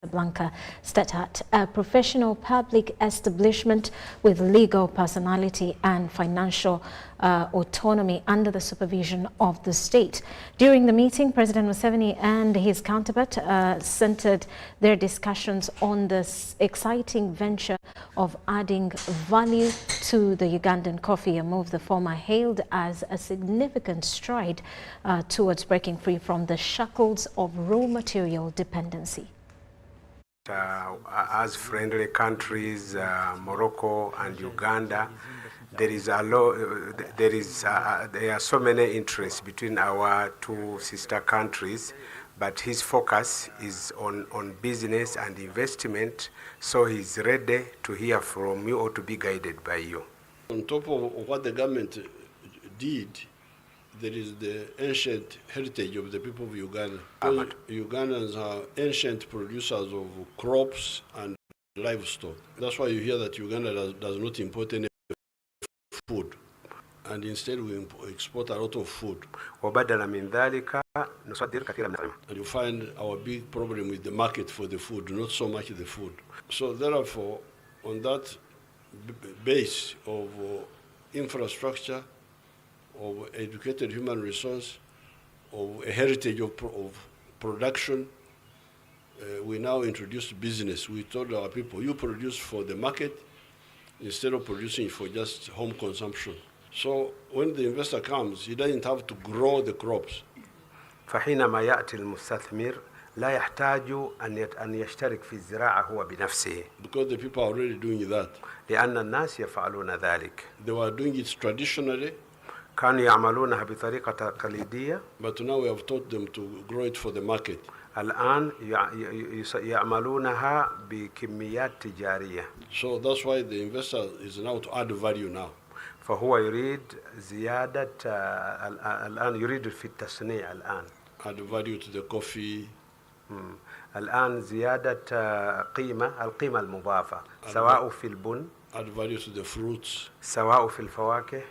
Blanca Statat, a professional public establishment with legal personality and financial autonomy under the supervision of the state. During the meeting, President Museveni and his counterpart centered their discussions on this exciting venture of adding value to the Ugandan coffee, a move the former hailed as a significant stride towards breaking free from the shackles of raw material dependency. As friendly countries, Morocco and Uganda, there are so many interests between our two sister countries, but his focus is on business and investment, so he's ready to hear from you or to be guided by you. On top of what the government did, there is the ancient heritage of the people of Uganda. Ugandans are ancient producers of crops and livestock. That's why you hear that Uganda does not import any food. And instead we export a lot of food. And you find our big problem with the market for the food, not so much the food. So therefore, on that base of infrastructure, of educated human resource, of a heritage of production, we now introduce business. We told our people, you produce for the market instead of producing for just home consumption. So when the investor comes, he doesn't have to grow the crops. فحينما يأتي المستثمر لا يحتاج أن يشترك في الزراعة هو بنفسه. Because the people are already doing that. لأن الناس يفعلون ذلك. They were doing it traditionally. كانوا يعملونها بطريقة تقليدية. But now we have taught them to grow it for the market. الآن يعملونها بكميات تجارية. So that's why the investor is now to add value now. فهو يريد زيادة الآن يريد في التصنيع الآن. Add value to the coffee. الآن زيادة القيمة المضافة سواء في البن. Add value to the fruits. سواء في الفواكه.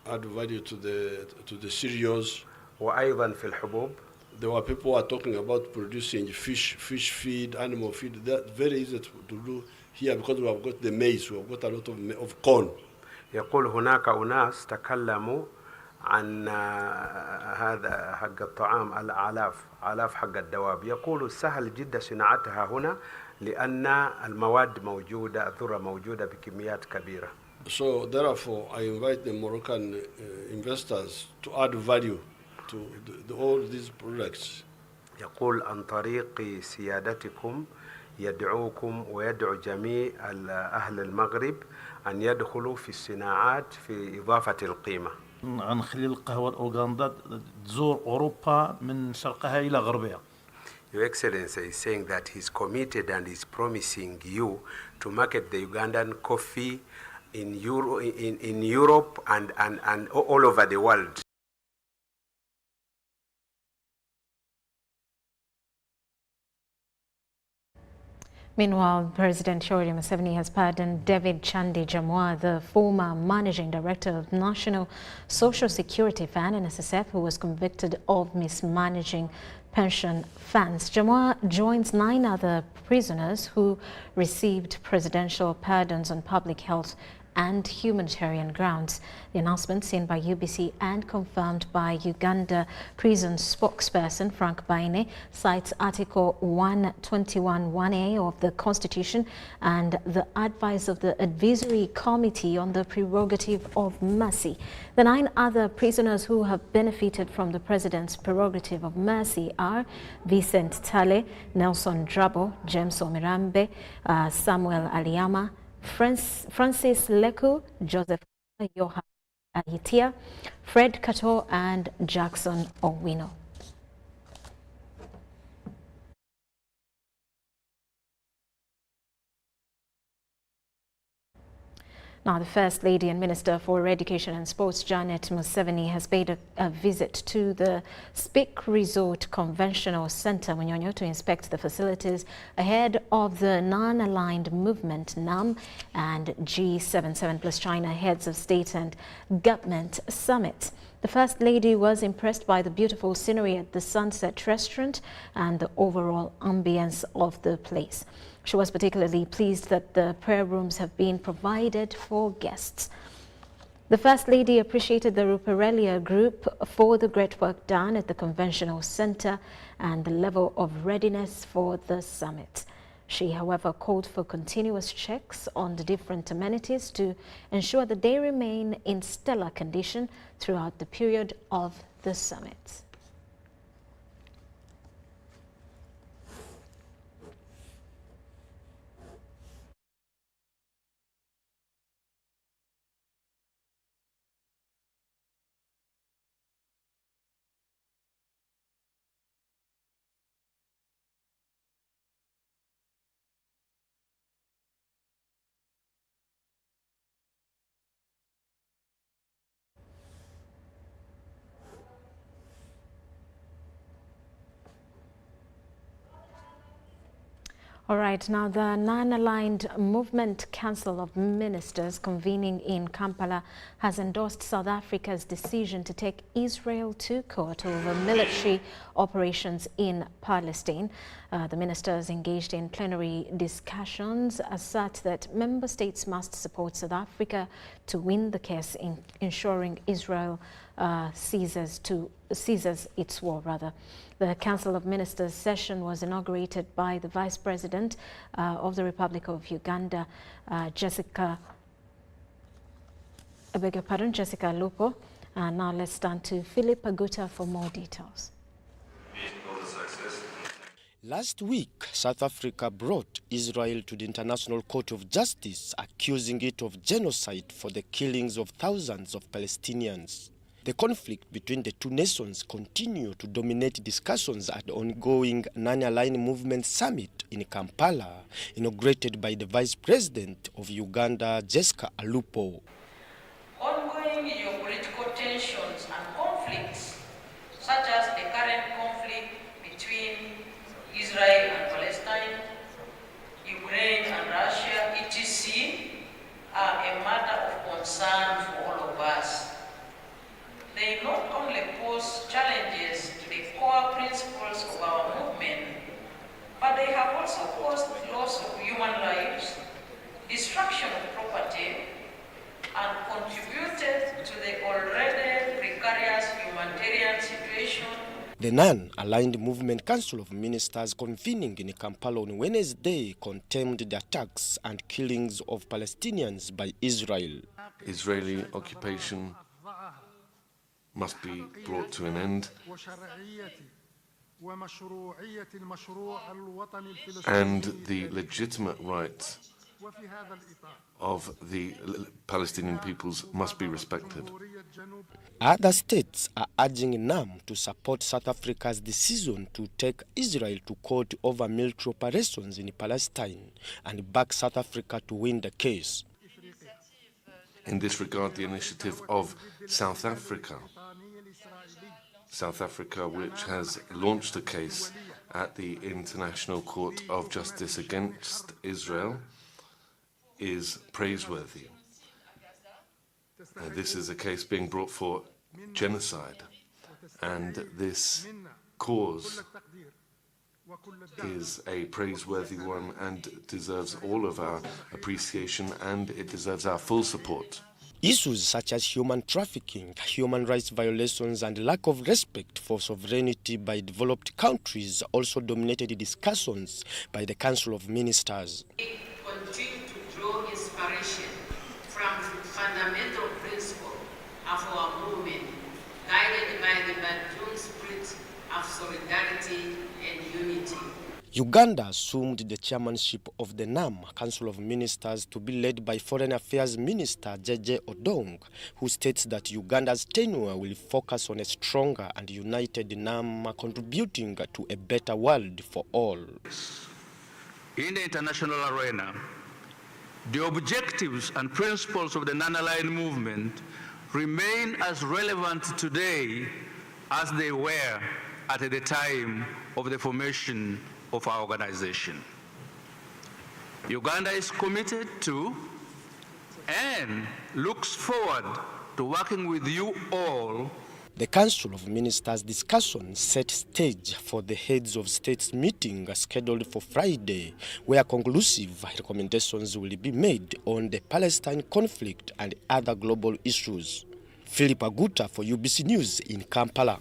Add value to the cereals. وأيضا في الحبوب. There were people who are talking about producing fish feed, animal feed. That's very easy to do here because we have got the maize, we have got a lot of corn. يقول هناك أناس تكلموا عن هذا حق الطعام الأعلاف حق الدواب. يقول سهل جدا صناعتها هنا لأن المواد موجودة، الذرة موجودة بكميات كبيرة. So therefore, I invite the Moroccan investors to add value to all these products. يقول عن طريق سيادتكم يدعوكم ويدعو جميع أهل المغرب أن يدخلوا في الصناعات في إضافة القيمة. عن خلال القهوة الأوغندا تزور أوروبا من شرقها إلى غربها. Your Excellency is saying that he's committed and is promising you to market the Ugandan coffee in Europe and all over the world. Meanwhile, President Yoweri Museveni has pardoned David Chandi Jamwa, the former managing director of National Social Security Fund, NSSF, who was convicted of mismanaging pension funds. Jamwa joins 9 other prisoners who received presidential pardons on public health and humanitarian grounds. The announcement, seen by UBC and confirmed by Uganda prison spokesperson Frank Baine, cites Article 121(1)(a) of the Constitution and the advice of the Advisory Committee on the prerogative of mercy. The 9 other prisoners who have benefited from the President's prerogative of mercy are Vincent Tale, Nelson Drabo, James Omirambe, Samuel Aliama, Francis Leku, Joseph Yohan Ahitia, Fred Kato, and Jackson Owino. Now, the First Lady and Minister for Education and Sports, Janet Museveni, has paid a visit to the Speak Resort Conventional Centre, Munyonyo, to inspect the facilities ahead of the non-aligned movement NAM and G77 plus China Heads of State and Government Summit. The First Lady was impressed by the beautiful scenery at the Sunset Restaurant and the overall ambience of the place. She was particularly pleased that the prayer rooms have been provided for guests. The First Lady appreciated the Ruparelia Group for the great work done at the Conventional Center and the level of readiness for the summit. She, however, called for continuous checks on the different amenities to ensure that they remain in stellar condition throughout the period of the summit. All right, now the non-aligned Movement Council of Ministers convening in Kampala has endorsed South Africa's decision to take Israel to court over military operations in Palestine. The ministers engaged in plenary discussions assert that member states must support South Africa to win the case in ensuring Israel ceases its war. The Council of Ministers session was inaugurated by the Vice President of the Republic of Uganda, Jessica Lupo. Now let's turn to Philip Aguta for more details. Last week, South Africa brought Israel to the International Court of Justice, accusing it of genocide for the killings of thousands of Palestinians. The conflict between the two nations continues to dominate discussions at the ongoing Non-Aligned Movement Summit in Kampala, inaugurated by the Vice President of Uganda, Jessica Lupo. Ongoing geopolitical tensions and conflicts, such as the current conflict between Israel and Palestine, Ukraine and Russia, etc., are a matter of concern for all of us. They not only pose challenges to the core principles of our movement, but they have also caused loss of human lives, destruction of property, and contributed to the already precarious humanitarian situation. The Non-Aligned Movement Council of Ministers convening in Kampala on Wednesday condemned the attacks and killings of Palestinians by Israel. Israeli occupation must be brought to an end, and the legitimate rights of the Palestinian peoples must be respected. Other states are urging NAM to support South Africa's decision to take Israel to court over military operations in Palestine and back South Africa to win the case. In this regard, the initiative of South Africa, which has launched a case at the International Court of Justice against Israel, is praiseworthy. This is a case being brought for genocide, and this cause is a praiseworthy one and deserves all of our appreciation, and it deserves our full support. Issues such as human trafficking, human rights violations, and lack of respect for sovereignty by developed countries also dominated discussions by the Council of Ministers. We continue to draw inspiration from the fundamental principle of our movement, guided by the Bantu spirit of solidarity and unity. Uganda assumed the chairmanship of the NAM Council of Ministers to be led by Foreign Affairs Minister J.J. Odong, who states that Uganda's tenure will focus on a stronger and united NAM contributing to a better world for all. In the international arena, the objectives and principles of the non-aligned movement remain as relevant today as they were at the time of the formation of our organization. Uganda is committed to and looks forward to working with you all The Council of Ministers discussion set stage for the heads of states meeting scheduled for Friday, where conclusive recommendations will be made on the Palestine conflict and other global issues. Philip Aguta for UBC News in Kampala.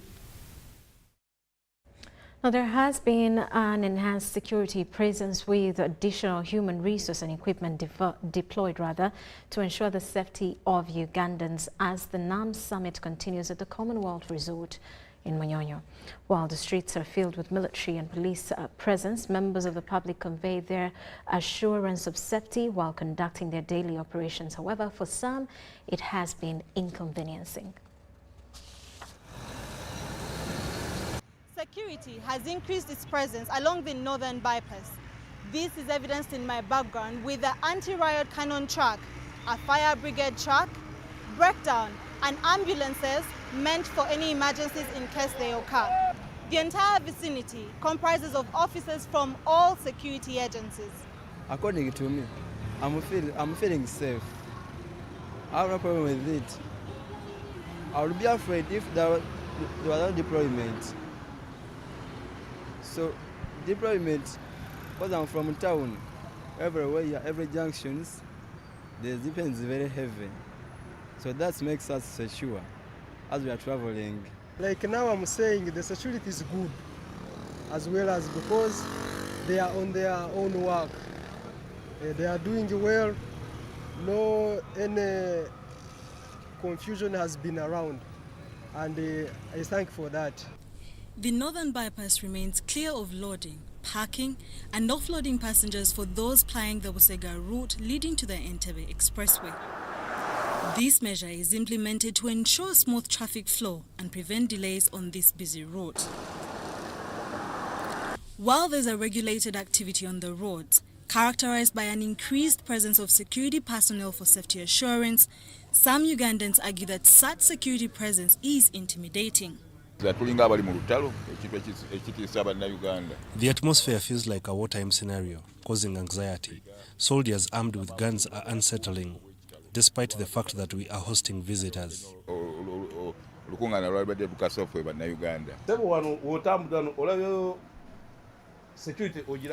Now, there has been an enhanced security presence with additional human resource and equipment deployed to ensure the safety of Ugandans as the NAM summit continues at the Commonwealth Resort in Munyonyo. While the streets are filled with military and police presence, members of the public convey their assurance of safety while conducting their daily operations. However, for some, it has been inconveniencing. Security has increased its presence along the northern bypass. This is evidenced in my background with the anti-riot cannon truck, a fire brigade truck, breakdown, and ambulances meant for any emergencies in case they occur. The entire vicinity comprises of officers from all security agencies. According to me, I'm feeling safe. I have no problem with it. I would be afraid if there was no deployment. So deployment, because I'm from town, everywhere, every junctions, the defense is very heavy. So that makes us secure as we are traveling. Like now I'm saying the security is good, as well as because they are on their own work. They are doing well, no any confusion has been around, and I thank for that. The northern bypass remains clear of loading, parking and offloading passengers for those plying the Busega route leading to the Entebbe Expressway. This measure is implemented to ensure smooth traffic flow and prevent delays on this busy route. While there's a regulated activity on the roads, characterized by an increased presence of security personnel for safety assurance, some Ugandans argue that such security presence is intimidating. The atmosphere feels like a wartime scenario, causing anxiety. Soldiers armed with guns are unsettling, despite the fact that we are hosting visitors.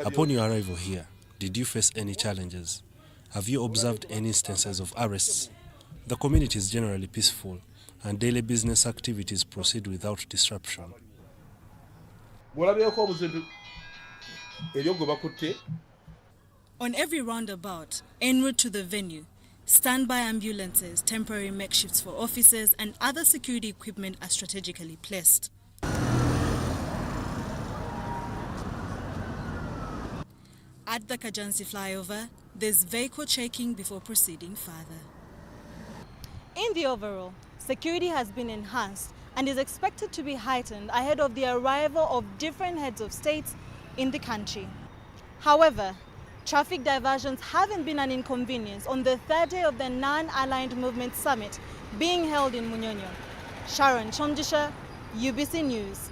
Upon your arrival here, did you face any challenges? Have you observed any instances of arrests? The community is generally peaceful, and daily business activities proceed without disruption. On every roundabout, en route to the venue, standby ambulances, temporary makeshifts for officers, and other security equipment are strategically placed. At the Kajansi flyover, there's vehicle checking before proceeding further. In the overall, security has been enhanced and is expected to be heightened ahead of the arrival of different heads of states in the country. However, traffic diversions haven't been an inconvenience on the third day of the Non-Aligned Movement Summit being held in Munyonyo. Sharon Chomjisha, UBC News.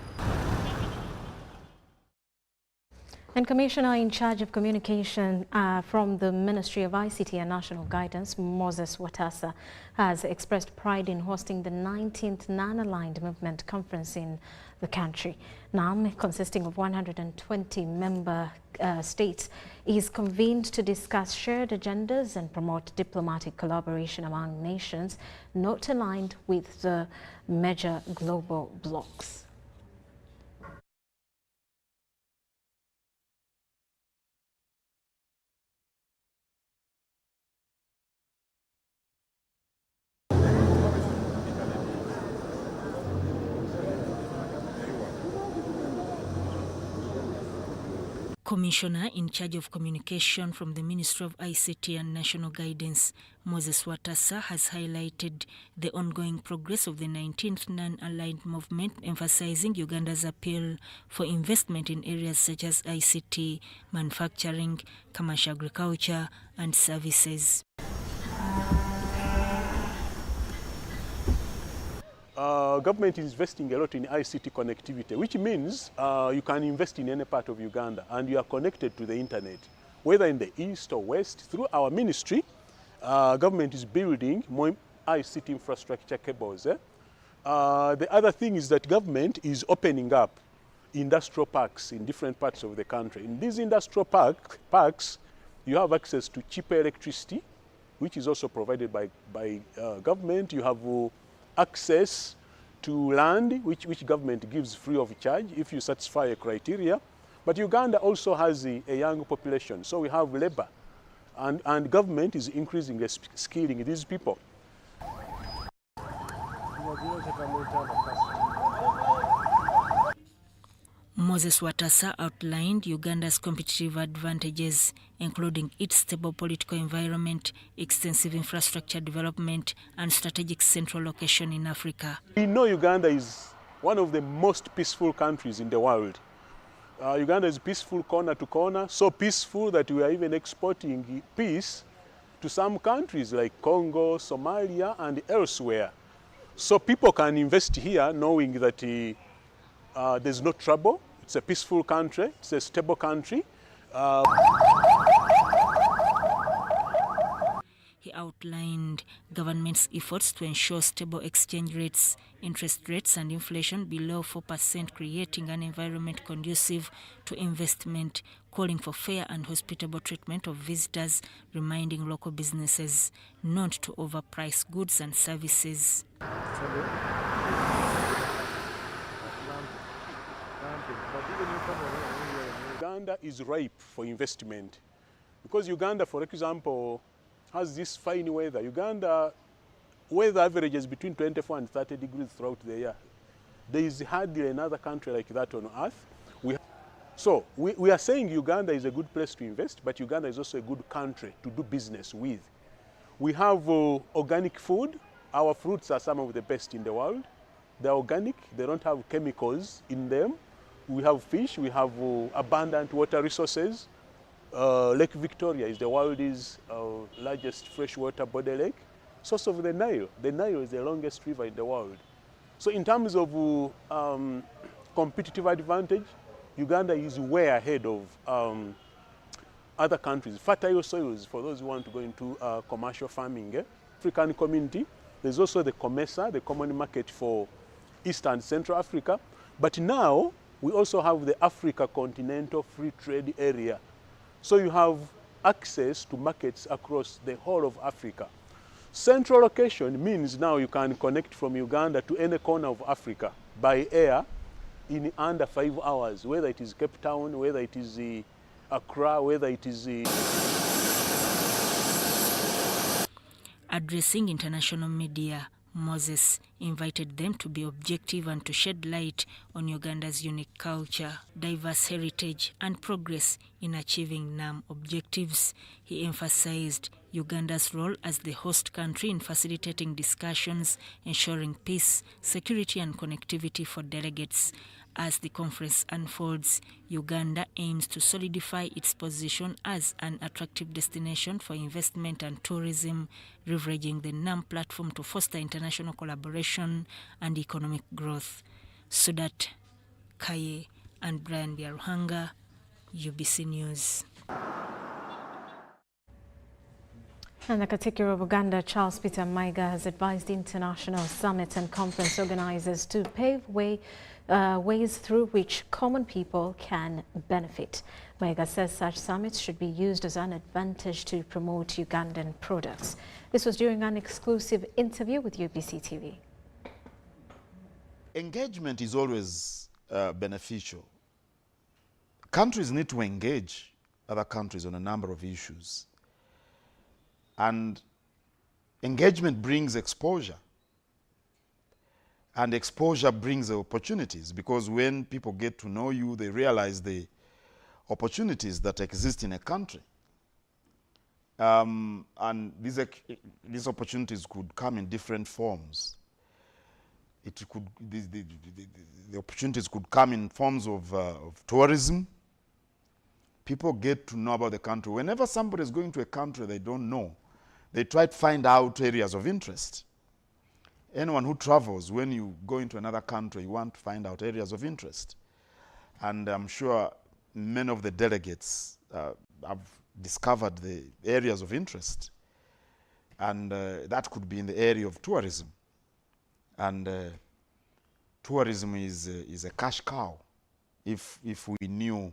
And Commissioner in charge of communication from the Ministry of ICT and National Guidance, Moses Watasa, has expressed pride in hosting the 19th Non-Aligned Movement Conference in the country. NAM, consisting of 120 member states, is convened to discuss shared agendas and promote diplomatic collaboration among nations not aligned with the major global blocs. Commissioner in charge of communication from the Ministry of ICT and National Guidance, Moses Watasa, has highlighted the ongoing progress of the 19th Non-Aligned Movement, emphasizing Uganda's appeal for investment in areas such as ICT, manufacturing, commercial agriculture, and services. Government is investing a lot in ICT connectivity, which means you can invest in any part of Uganda and you are connected to the internet, whether in the east or west. Through our ministry, government is building more ICT infrastructure cables The other thing is that government is opening up industrial parks in different parts of the country. In these industrial parks, you have access to cheaper electricity, which is also provided by government. You have access to land, which government gives free of charge if you satisfy a criteria. But Uganda also has a young population, so we have labor. And government is increasing the skilling these people. Moses Watasa outlined Uganda's competitive advantages, including its stable political environment, extensive infrastructure development, and strategic central location in Africa. We know Uganda is one of the most peaceful countries in the world. Uganda is peaceful corner to corner, so peaceful that we are even exporting peace to some countries like Congo, Somalia, and elsewhere. So people can invest here knowing that there's no trouble. It's a peaceful country, it's a stable country. He outlined government's efforts to ensure stable exchange rates, interest rates, and inflation below 4%, creating an environment conducive to investment, calling for fair and hospitable treatment of visitors, reminding local businesses not to overprice goods and services. Uganda is ripe for investment because Uganda, for example, has this fine weather. Uganda weather averages between 24 and 30 degrees throughout the year. There is hardly another country like that on earth. So we are saying Uganda is a good place to invest, but Uganda is also a good country to do business with. We have organic food. Our fruits are some of the best in the world. They're organic, they don't have chemicals in them. We have fish, we have abundant water resources. Lake Victoria is the world's largest freshwater body lake. Source of the Nile. The Nile is the longest river in the world. So in terms of competitive advantage, Uganda is way ahead of other countries. Fertile soils for those who want to go into commercial farming. African community, there's also the COMESA, the Common Market for East and Central Africa. But now we also have the Africa Continental Free Trade Area. So you have access to markets across the whole of Africa. Central location means now you can connect from Uganda to any corner of Africa by air in under 5 hours, whether it is Cape Town, whether it is Accra, whether it is... Addressing international media, Moses invited them to be objective and to shed light on Uganda's unique culture, diverse heritage, and progress in achieving NAM objectives. He emphasized Uganda's role as the host country in facilitating discussions, ensuring peace, security, and connectivity for delegates. As the conference unfolds, Uganda aims to solidify its position as an attractive destination for investment and tourism, leveraging the NAM platform to foster international collaboration and economic growth. Sudat Kaye and Brian Biaruhanga, UBC News. And the Katikkiro of Uganda, Charles Peter Maiga, has advised international summits and conference organizers to pave ways through which common people can benefit. Maiga says such summits should be used as an advantage to promote Ugandan products. This was during an exclusive interview with UBC TV. Engagement is always beneficial. Countries need to engage other countries on a number of issues. And engagement brings exposure. And exposure brings opportunities, because when people get to know you, they realize the opportunities that exist in a country. And these opportunities could come in different forms. The opportunities could come in forms of tourism. People get to know about the country. Whenever somebody is going to a country they don't know, they try to find out areas of interest. Anyone who travels, when you go into another country, you want to find out areas of interest. And I'm sure many of the delegates have discovered the areas of interest. And that could be in the area of tourism. And tourism is a cash cow if we knew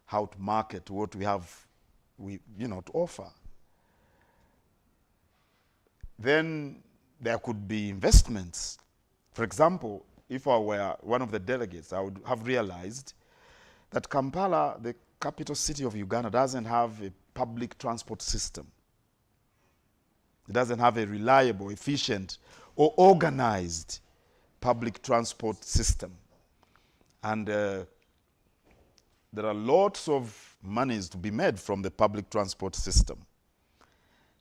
how to market what we have to offer. Then there could be investments. For example, if I were one of the delegates, I would have realized that Kampala, the capital city of Uganda, doesn't have a public transport system. It doesn't have a reliable, efficient, or organized public transport system. And there are lots of monies to be made from the public transport system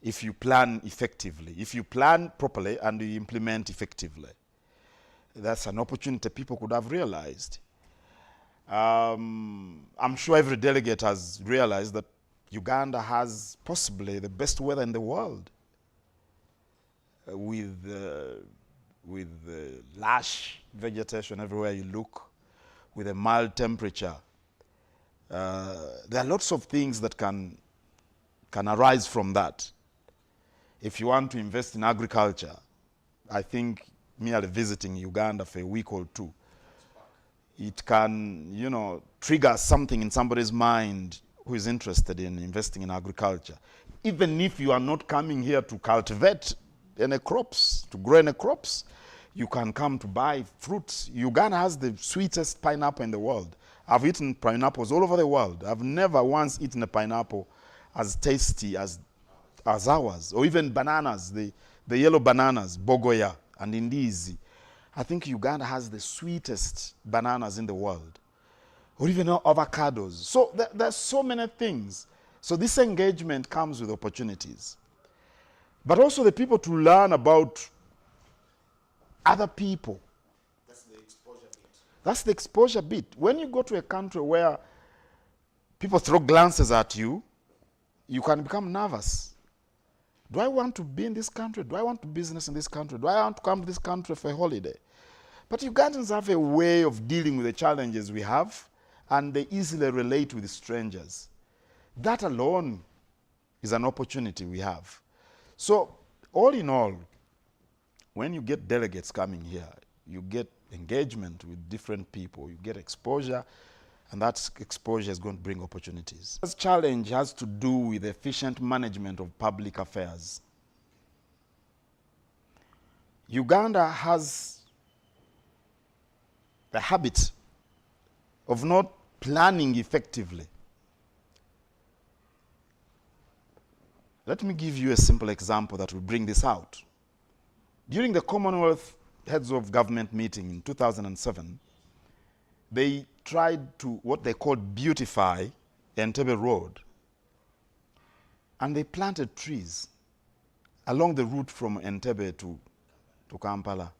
if you plan effectively. If you plan properly and you implement effectively, that's an opportunity people could have realized. I'm sure every delegate has realized that Uganda has possibly the best weather in the world, with lush vegetation everywhere you look, with a mild temperature. There are lots of things that can arise from that. If you want to invest in agriculture, I think merely visiting Uganda for a week or two, it can, trigger something in somebody's mind who is interested in investing in agriculture. Even if you are not coming here to cultivate any crops, to grow any crops, you can come to buy fruits. Uganda has the sweetest pineapple in the world. I've eaten pineapples all over the world. I've never once eaten a pineapple as tasty as ours, or even bananas, the yellow bananas, Bogoya and Indizi. I think Uganda has the sweetest bananas in the world, or even avocados. So there's so many things. So this engagement comes with opportunities, but also the people to learn about other people. That's the exposure bit. That's the exposure bit. When you go to a country where people throw glances at you, you can become nervous. Do I want to be in this country? Do I want to business in this country? Do I want to come to this country for a holiday? But Ugandans have a way of dealing with the challenges we have, and they easily relate with strangers. That alone is an opportunity we have. So all in all, when you get delegates coming here, you get engagement with different people, you get exposure, and that exposure is going to bring opportunities. This challenge has to do with efficient management of public affairs. Uganda has the habit of not planning effectively. Let me give you a simple example that will bring this out. During the Commonwealth Heads of Government meeting in 2007, they tried to, what they called, beautify Entebbe Road. And they planted trees along the route from Entebbe to Kampala.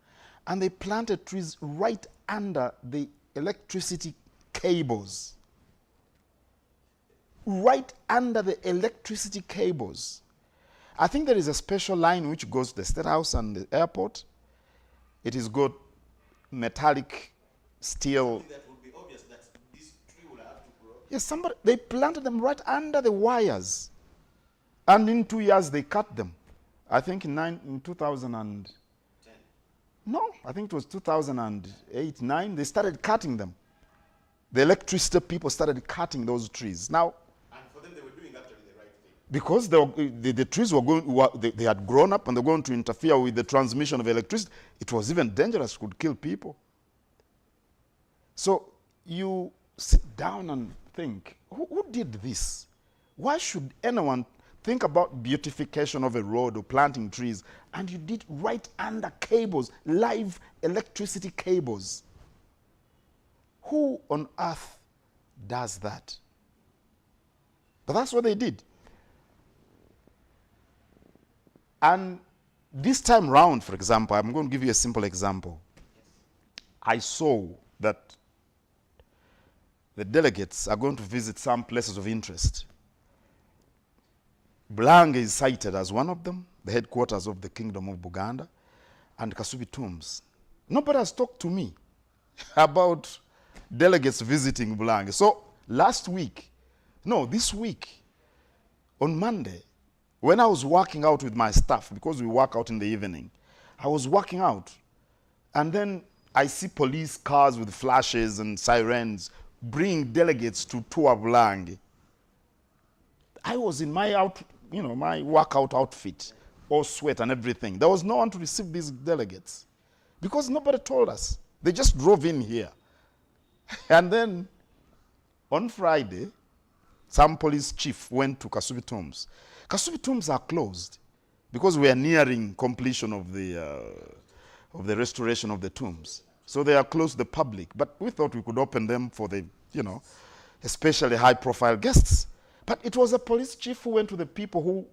And they planted trees right under the electricity cables. Right under the electricity cables. I think there is a special line which goes to the State House and the airport. It is got metallic steel. That would be obvious that this tree will have to grow. Yes, they planted them right under the wires. And in 2 years they cut them. I think in 2010. No, I think it was 2008, 9, they started cutting them. The electricity people started cutting those trees. Now, and for them they were doing actually the right thing. Because the trees were they had grown up and they were going to interfere with the transmission of electricity. It was even dangerous, could kill people. So you sit down and think, who did this? Why should anyone think about beautification of a road or planting trees, and you did right under cables, live electricity cables? Who on earth does that? But that's what they did. And this time round, for example, I'm going to give you a simple example. I saw that the delegates are going to visit some places of interest. Bulange is cited as one of them, the headquarters of the Kingdom of Buganda, and Kasubi Tombs. Nobody has talked to me about delegates visiting Bulange. So this week, on Monday, when I was working out with my staff, because we work out in the evening, I was working out, and then I see police cars with flashes and sirens bring delegates to Tuabulangi. I was in my my workout outfit, all sweat and everything. There was no one to receive these delegates because nobody told us. They just drove in here. And then on Friday, some police chief went to Kasubi Tombs. Kasubi Tombs are closed because we are nearing completion of the restoration of the tombs. So they are closed to the public. But we thought we could open them for the, especially high-profile guests. But it was a police chief who went to the people who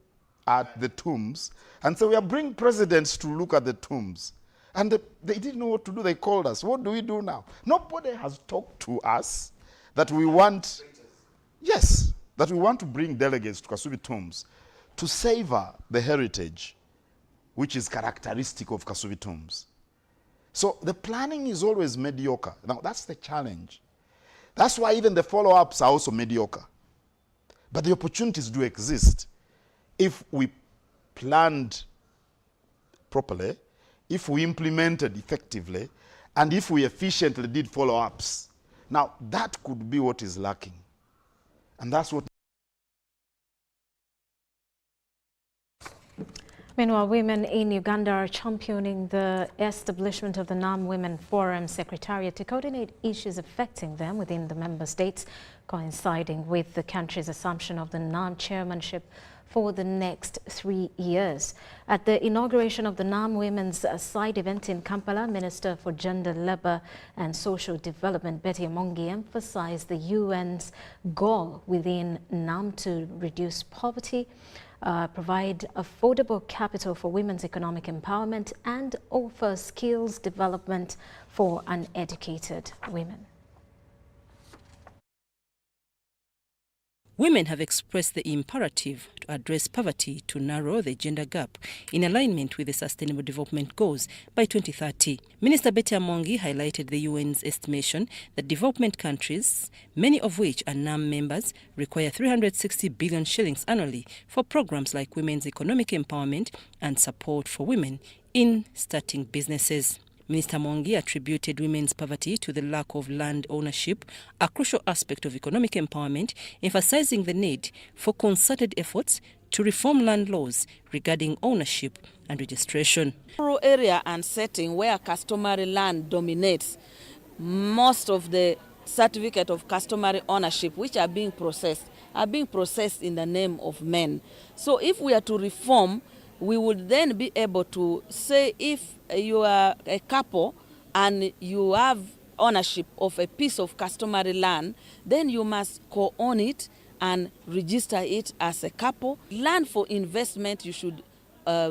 are at the tombs and said, we are bringing presidents to look at the tombs. And they didn't know what to do. They called us. What do we do now? Nobody has talked to us that we want, that we want to bring delegates to Kasubi Tombs to savor the heritage which is characteristic of Kasubi Tombs. So the planning is always mediocre. Now that's the challenge. That's why even the follow-ups are also mediocre. But the opportunities do exist if we planned properly, if we implemented effectively, and if we efficiently did follow-ups. Now, that could be what is lacking. And that's what... Meanwhile, women in Uganda are championing the establishment of the NAM Women Forum Secretariat to coordinate issues affecting them within the member states, coinciding with the country's assumption of the NAM chairmanship for the next 3 years. At the inauguration of the NAM Women's Side event in Kampala, Minister for Gender, Labour and Social Development Betty Amongi emphasized the UN's goal within NAM to reduce poverty, provide affordable capital for women's economic empowerment, and offer skills development for uneducated women. Women have expressed the imperative to address poverty to narrow the gender gap in alignment with the Sustainable Development Goals by 2030. Minister Betty Amongi highlighted the UN's estimation that development countries, many of which are NAM members, require 360 billion shillings annually for programs like women's economic empowerment and support for women in starting businesses. Minister Amongi attributed women's poverty to the lack of land ownership, a crucial aspect of economic empowerment, emphasizing the need for concerted efforts to reform land laws regarding ownership and registration. Rural area and setting where customary land dominates, most of the certificate of customary ownership which are being processed in the name of men. So if we are to reform, we would then be able to say if you are a couple and you have ownership of a piece of customary land, then you must co-own it and register it as a couple. Land for investment, you should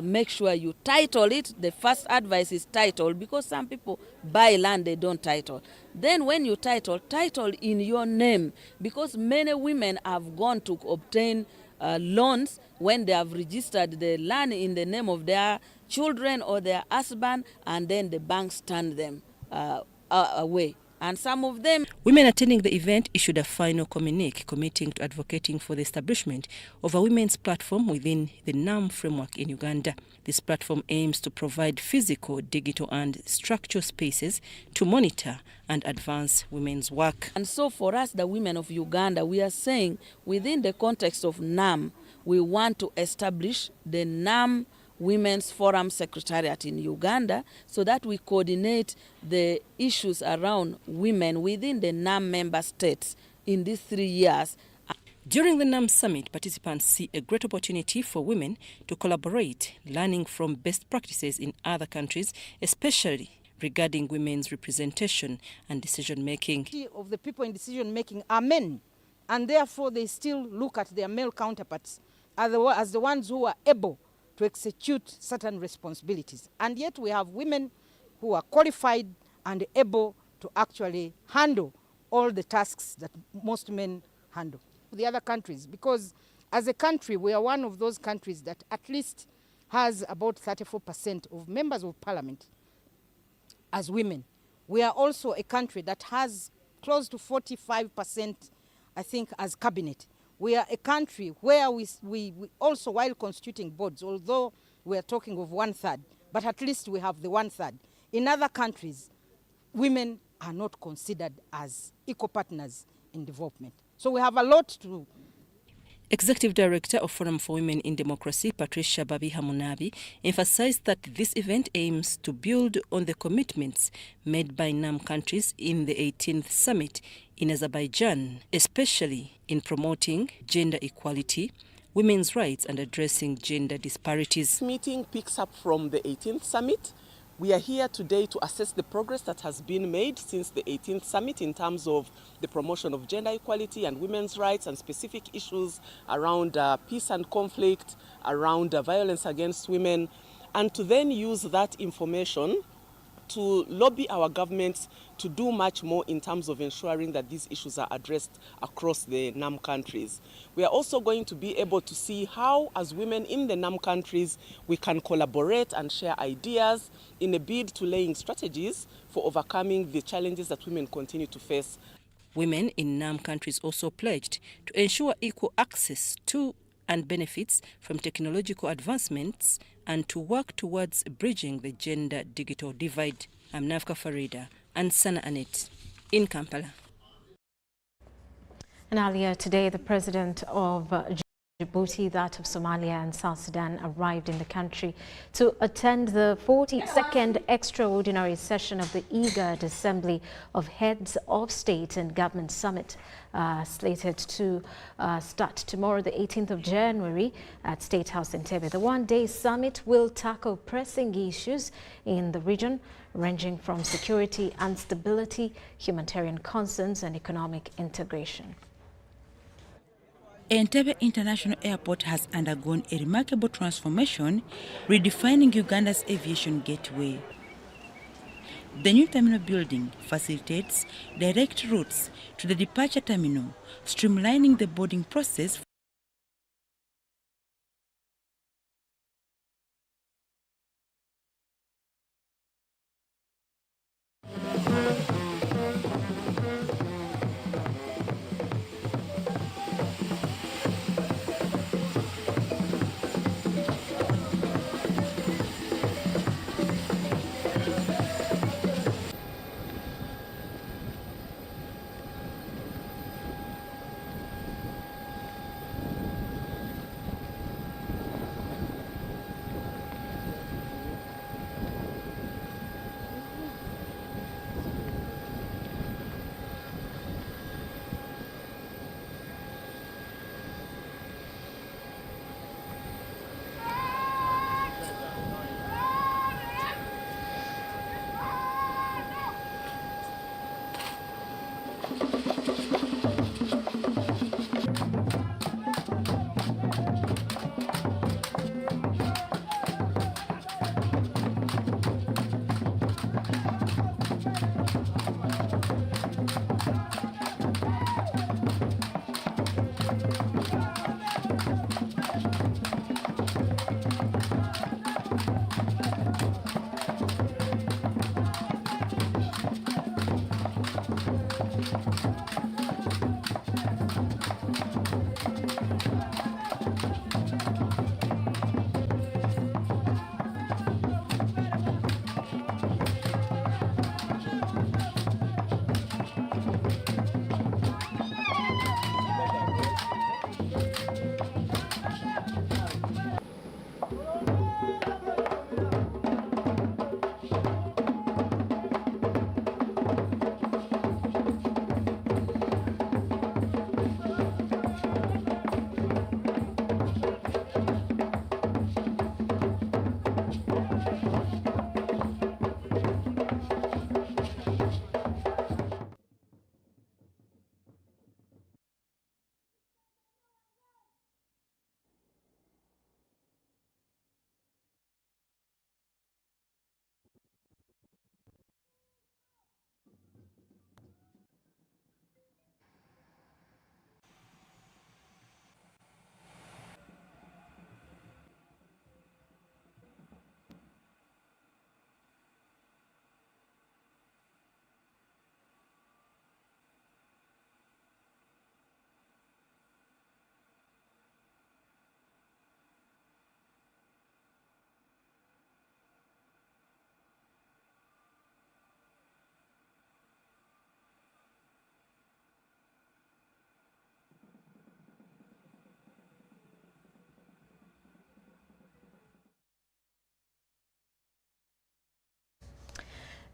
make sure you title it. The first advice is title, because some people buy land they don't title. Then when you title in your name, because many women have gone to obtain loans when they have registered the land in the name of their children or their husband, and then the banks turn them away. And some of them... Women attending the event issued a final communique committing to advocating for the establishment of a women's platform within the NAM framework in Uganda. This platform aims to provide physical, digital and structural spaces to monitor and advance women's work. And so for us, the women of Uganda, we are saying within the context of NAM, we want to establish the NAM Women's Forum Secretariat in Uganda so that we coordinate the issues around women within the NAM member states in these 3 years. During the NAM Summit, participants see a great opportunity for women to collaborate, learning from best practices in other countries, especially regarding women's representation and decision-making. Of the people in decision-making are men, and therefore they still look at their male counterparts as the ones who are able to execute certain responsibilities. And yet we have women who are qualified and able to actually handle all the tasks that most men handle. The other countries, because as a country, we are one of those countries that at least has about 34% of members of parliament as women. We are also a country that has close to 45%, I think, as cabinet. We are a country where we also, while constituting boards, although we are talking of 1/3, but at least we have the 1/3. In other countries, women are not considered as equal partners in development. So we have a lot to do. Executive Director of Forum for Women in Democracy, Patricia Babi Hamunabi, emphasized that this event aims to build on the commitments made by NAM countries in the 18th summit in Azerbaijan, especially in promoting gender equality, women's rights and addressing gender disparities. This meeting picks up from the 18th summit. We are here today to assess the progress that has been made since the 18th summit in terms of the promotion of gender equality and women's rights and specific issues around peace and conflict, around violence against women, and to then use that information to lobby our governments to do much more in terms of ensuring that these issues are addressed across the NAM countries. We are also going to be able to see how, as women in the NAM countries, we can collaborate and share ideas in a bid to laying strategies for overcoming the challenges that women continue to face. Women in NAM countries also pledged to ensure equal access to and benefits from technological advancements and to work towards bridging the gender digital divide. I'm Nafka Farida and Sana Anet in Kampala. And earlier today, the president of Djibouti, that of Somalia and South Sudan arrived in the country to attend the 42nd extraordinary session of the IGAD Assembly of Heads of State and Government Summit, slated to start tomorrow, the 18th of January, at State House in Entebbe. The one-day summit will tackle pressing issues in the region, ranging from security and stability, humanitarian concerns, and economic integration. Entebbe International Airport has undergone a remarkable transformation, redefining Uganda's aviation gateway. The new terminal building facilitates direct routes to the departure terminal, streamlining the boarding process.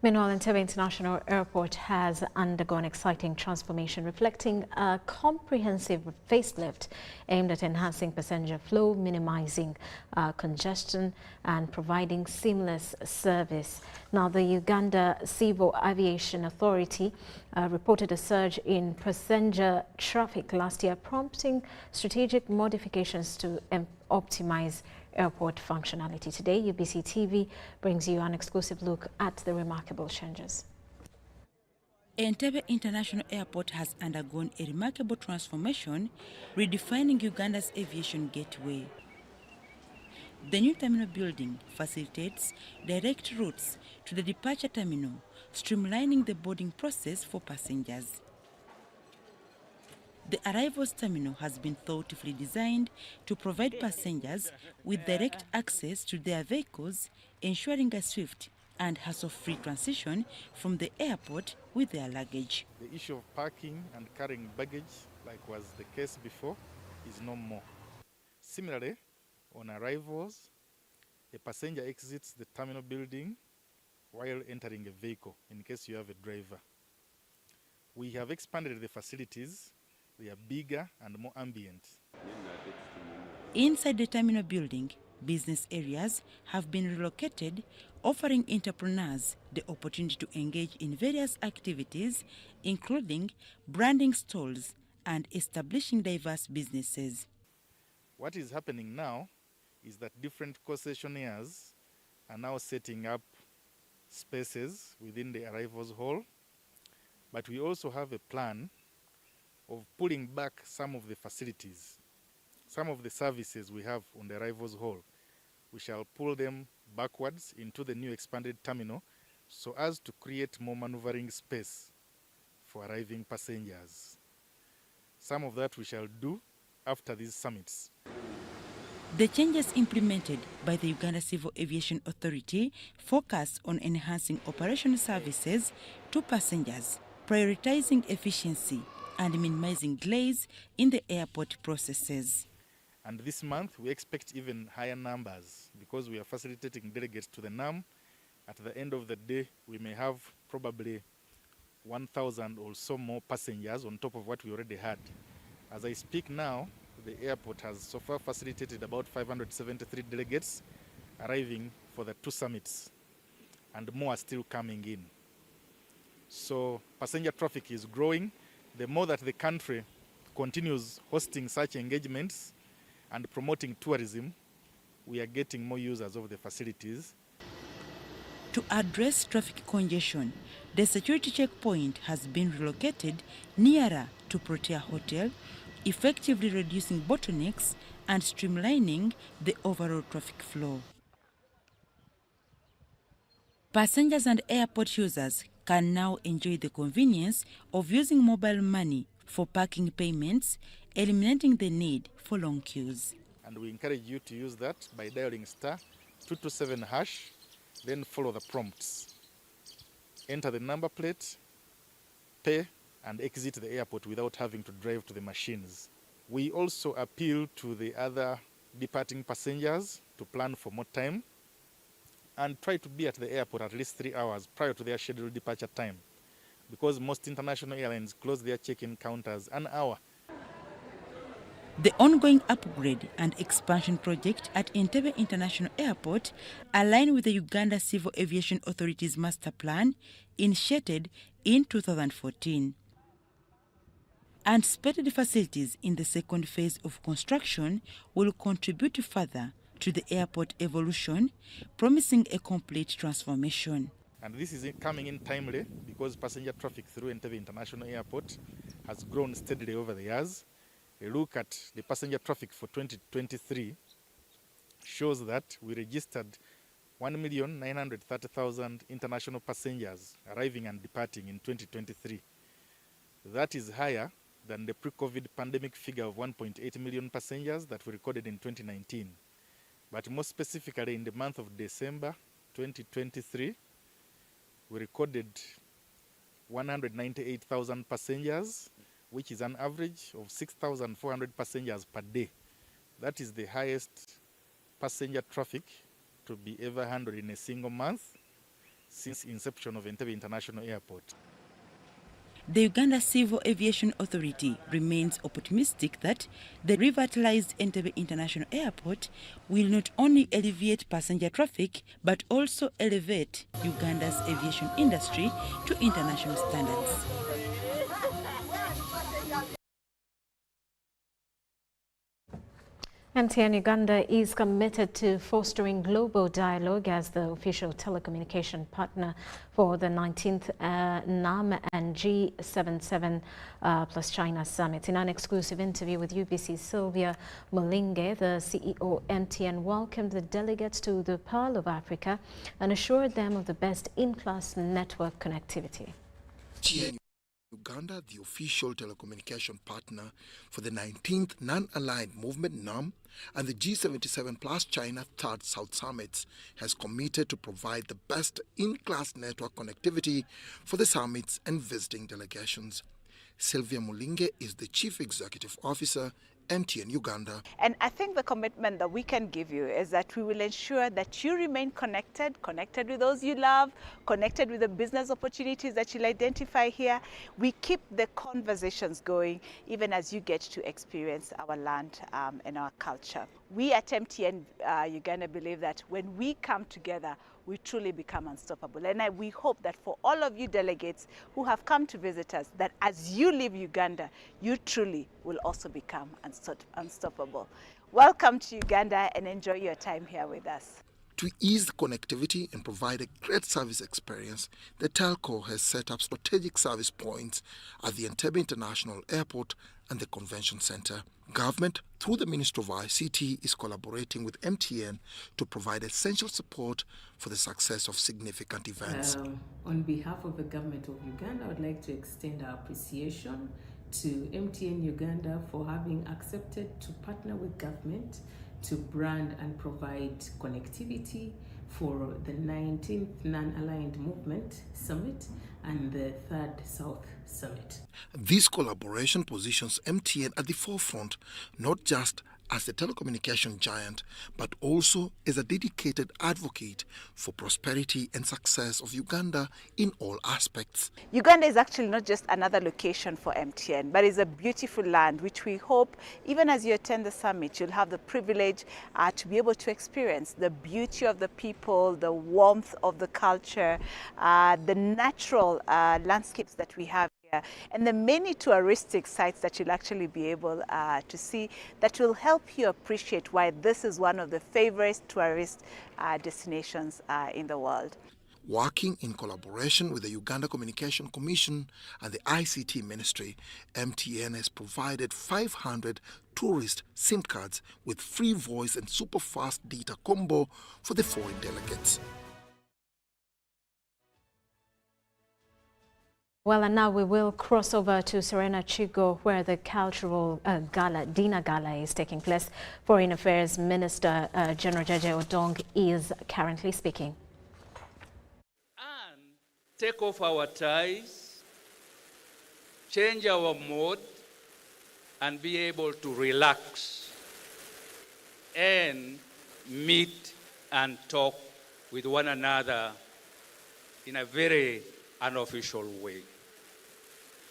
Meanwhile, Entebbe International Airport has undergone exciting transformation, reflecting a comprehensive facelift aimed at enhancing passenger flow, minimizing congestion, and providing seamless service. Now, the Uganda Civil Aviation Authority reported a surge in passenger traffic last year, prompting strategic modifications to optimize airport functionality. Today, UBC TV brings you an exclusive look at the remarkable changes. Entebbe International Airport has undergone a remarkable transformation, redefining Uganda's aviation gateway. The new terminal building facilitates direct routes to the departure terminal, streamlining the boarding process for passengers. The arrivals terminal has been thoughtfully designed to provide passengers with direct access to their vehicles, ensuring a swift and hassle-free transition from the airport with their luggage. The issue of parking and carrying baggage, like was the case before, is no more. Similarly, on arrivals, a passenger exits the terminal building while entering a vehicle, in case you have a driver. We have expanded the facilities. They are bigger and more ambient. Inside the terminal building, business areas have been relocated, offering entrepreneurs the opportunity to engage in various activities, including branding stalls and establishing diverse businesses. What is happening now is that different concessionaires are now setting up spaces within the arrivals hall, but we also have a plan of pulling back some of the facilities, some of the services we have on the arrivals hall. We shall pull them backwards into the new expanded terminal so as to create more maneuvering space for arriving passengers. Some of that we shall do after these summits. The changes implemented by the Uganda Civil Aviation Authority focus on enhancing operational services to passengers, prioritizing efficiency and minimizing delays in the airport processes. And this month we expect even higher numbers because we are facilitating delegates to the NAM. At the end of the day, we may have probably 1,000 or so more passengers on top of what we already had. As I speak now, the airport has so far facilitated about 573 delegates arriving for the 2 summits, and more are still coming in. So passenger traffic is growing. The more that the country continues hosting such engagements and promoting tourism, we are getting more users of the facilities. To address traffic congestion, the security checkpoint has been relocated nearer to Protea Hotel, effectively reducing bottlenecks and streamlining the overall traffic flow. Passengers and airport users can now enjoy the convenience of using mobile money for parking payments, eliminating the need for long queues. And we encourage you to use that by dialing *227#, then follow the prompts. Enter the number plate, pay, and exit the airport without having to drive to the machines. We also appeal to the other departing passengers to plan for more time and try to be at the airport at least 3 hours prior to their scheduled departure time, because most international airlines close their check-in counters an hour. The ongoing upgrade and expansion project at Entebbe International Airport align with the Uganda Civil Aviation Authority's master plan initiated in 2014. Anticipated facilities in the second phase of construction will contribute further to the airport evolution, promising a complete transformation. And this is coming in timely because passenger traffic through Entebbe International Airport has grown steadily over the years. A look at the passenger traffic for 2023 shows that we registered 1,930,000 international passengers arriving and departing in 2023. That is higher than the pre-COVID pandemic figure of 1.8 million passengers that we recorded in 2019. But more specifically, in the month of December 2023, we recorded 198,000 passengers, which is an average of 6,400 passengers per day. That is the highest passenger traffic to be ever handled in a single month. since inception of Entebbe International Airport. The Uganda Civil Aviation Authority remains optimistic that the revitalized Entebbe International Airport will not only alleviate passenger traffic but also elevate Uganda's aviation industry to international standards. MTN Uganda is committed to fostering global dialogue as the official telecommunication partner for the 19th NAM and G77 plus China Summit. In an exclusive interview with UBC's Sylvia Mulinge, the CEO MTN welcomed the delegates to the Pearl of Africa and assured them of the best in-class network connectivity. MTN Uganda, the official telecommunication partner for the 19th Non-Aligned Movement NAM and the G77 plus China Third South Summits, has committed to provide the best in-class network connectivity for the summits and visiting delegations. Sylvia Mulinge is the Chief Executive Officer, MTN Uganda. And I think the commitment that we can give you is that we will ensure that you remain connected with those you love, connected with the business opportunities that you'll identify here. We keep the conversations going even as you get to experience our land and our culture. We at MTN Uganda believe that when we come together, we truly become unstoppable. And we hope that for all of you delegates who have come to visit us, that as you leave Uganda, you truly will also become unstoppable. Welcome to Uganda and enjoy your time here with us. To ease the connectivity and provide a great service experience, the telco has set up strategic service points at the Entebbe International Airport and the Convention Center. Government, through the Ministry of ICT, is collaborating with MTN to provide essential support for the success of significant events. On behalf of the Government of Uganda, I would like to extend our appreciation to MTN Uganda for having accepted to partner with government to brand and provide connectivity for the 19th Non-Aligned Movement Summit and the 3rd South Summit. This collaboration positions MTN at the forefront, not just as a telecommunication giant, but also as a dedicated advocate for prosperity and success of Uganda in all aspects. Uganda is actually not just another location for MTN, but is a beautiful land which we hope, even as you attend the summit, you'll have the privilege to be able to experience the beauty of the people, the warmth of the culture, the natural landscapes that we have, and the many touristic sites that you'll actually be able to see that will help you appreciate why this is one of the favorite tourist destinations in the world. Working in collaboration with the Uganda Communication Commission and the ICT Ministry, MTN has provided 500 tourist SIM cards with free voice and super fast data combo for the foreign delegates. Well, and now we will cross over to Serena Chigo, where the cultural dinner gala is taking place. Foreign Affairs Minister General Jeje Odong is currently speaking. And take off our ties, change our mode, and be able to relax and meet and talk with one another in a very unofficial way.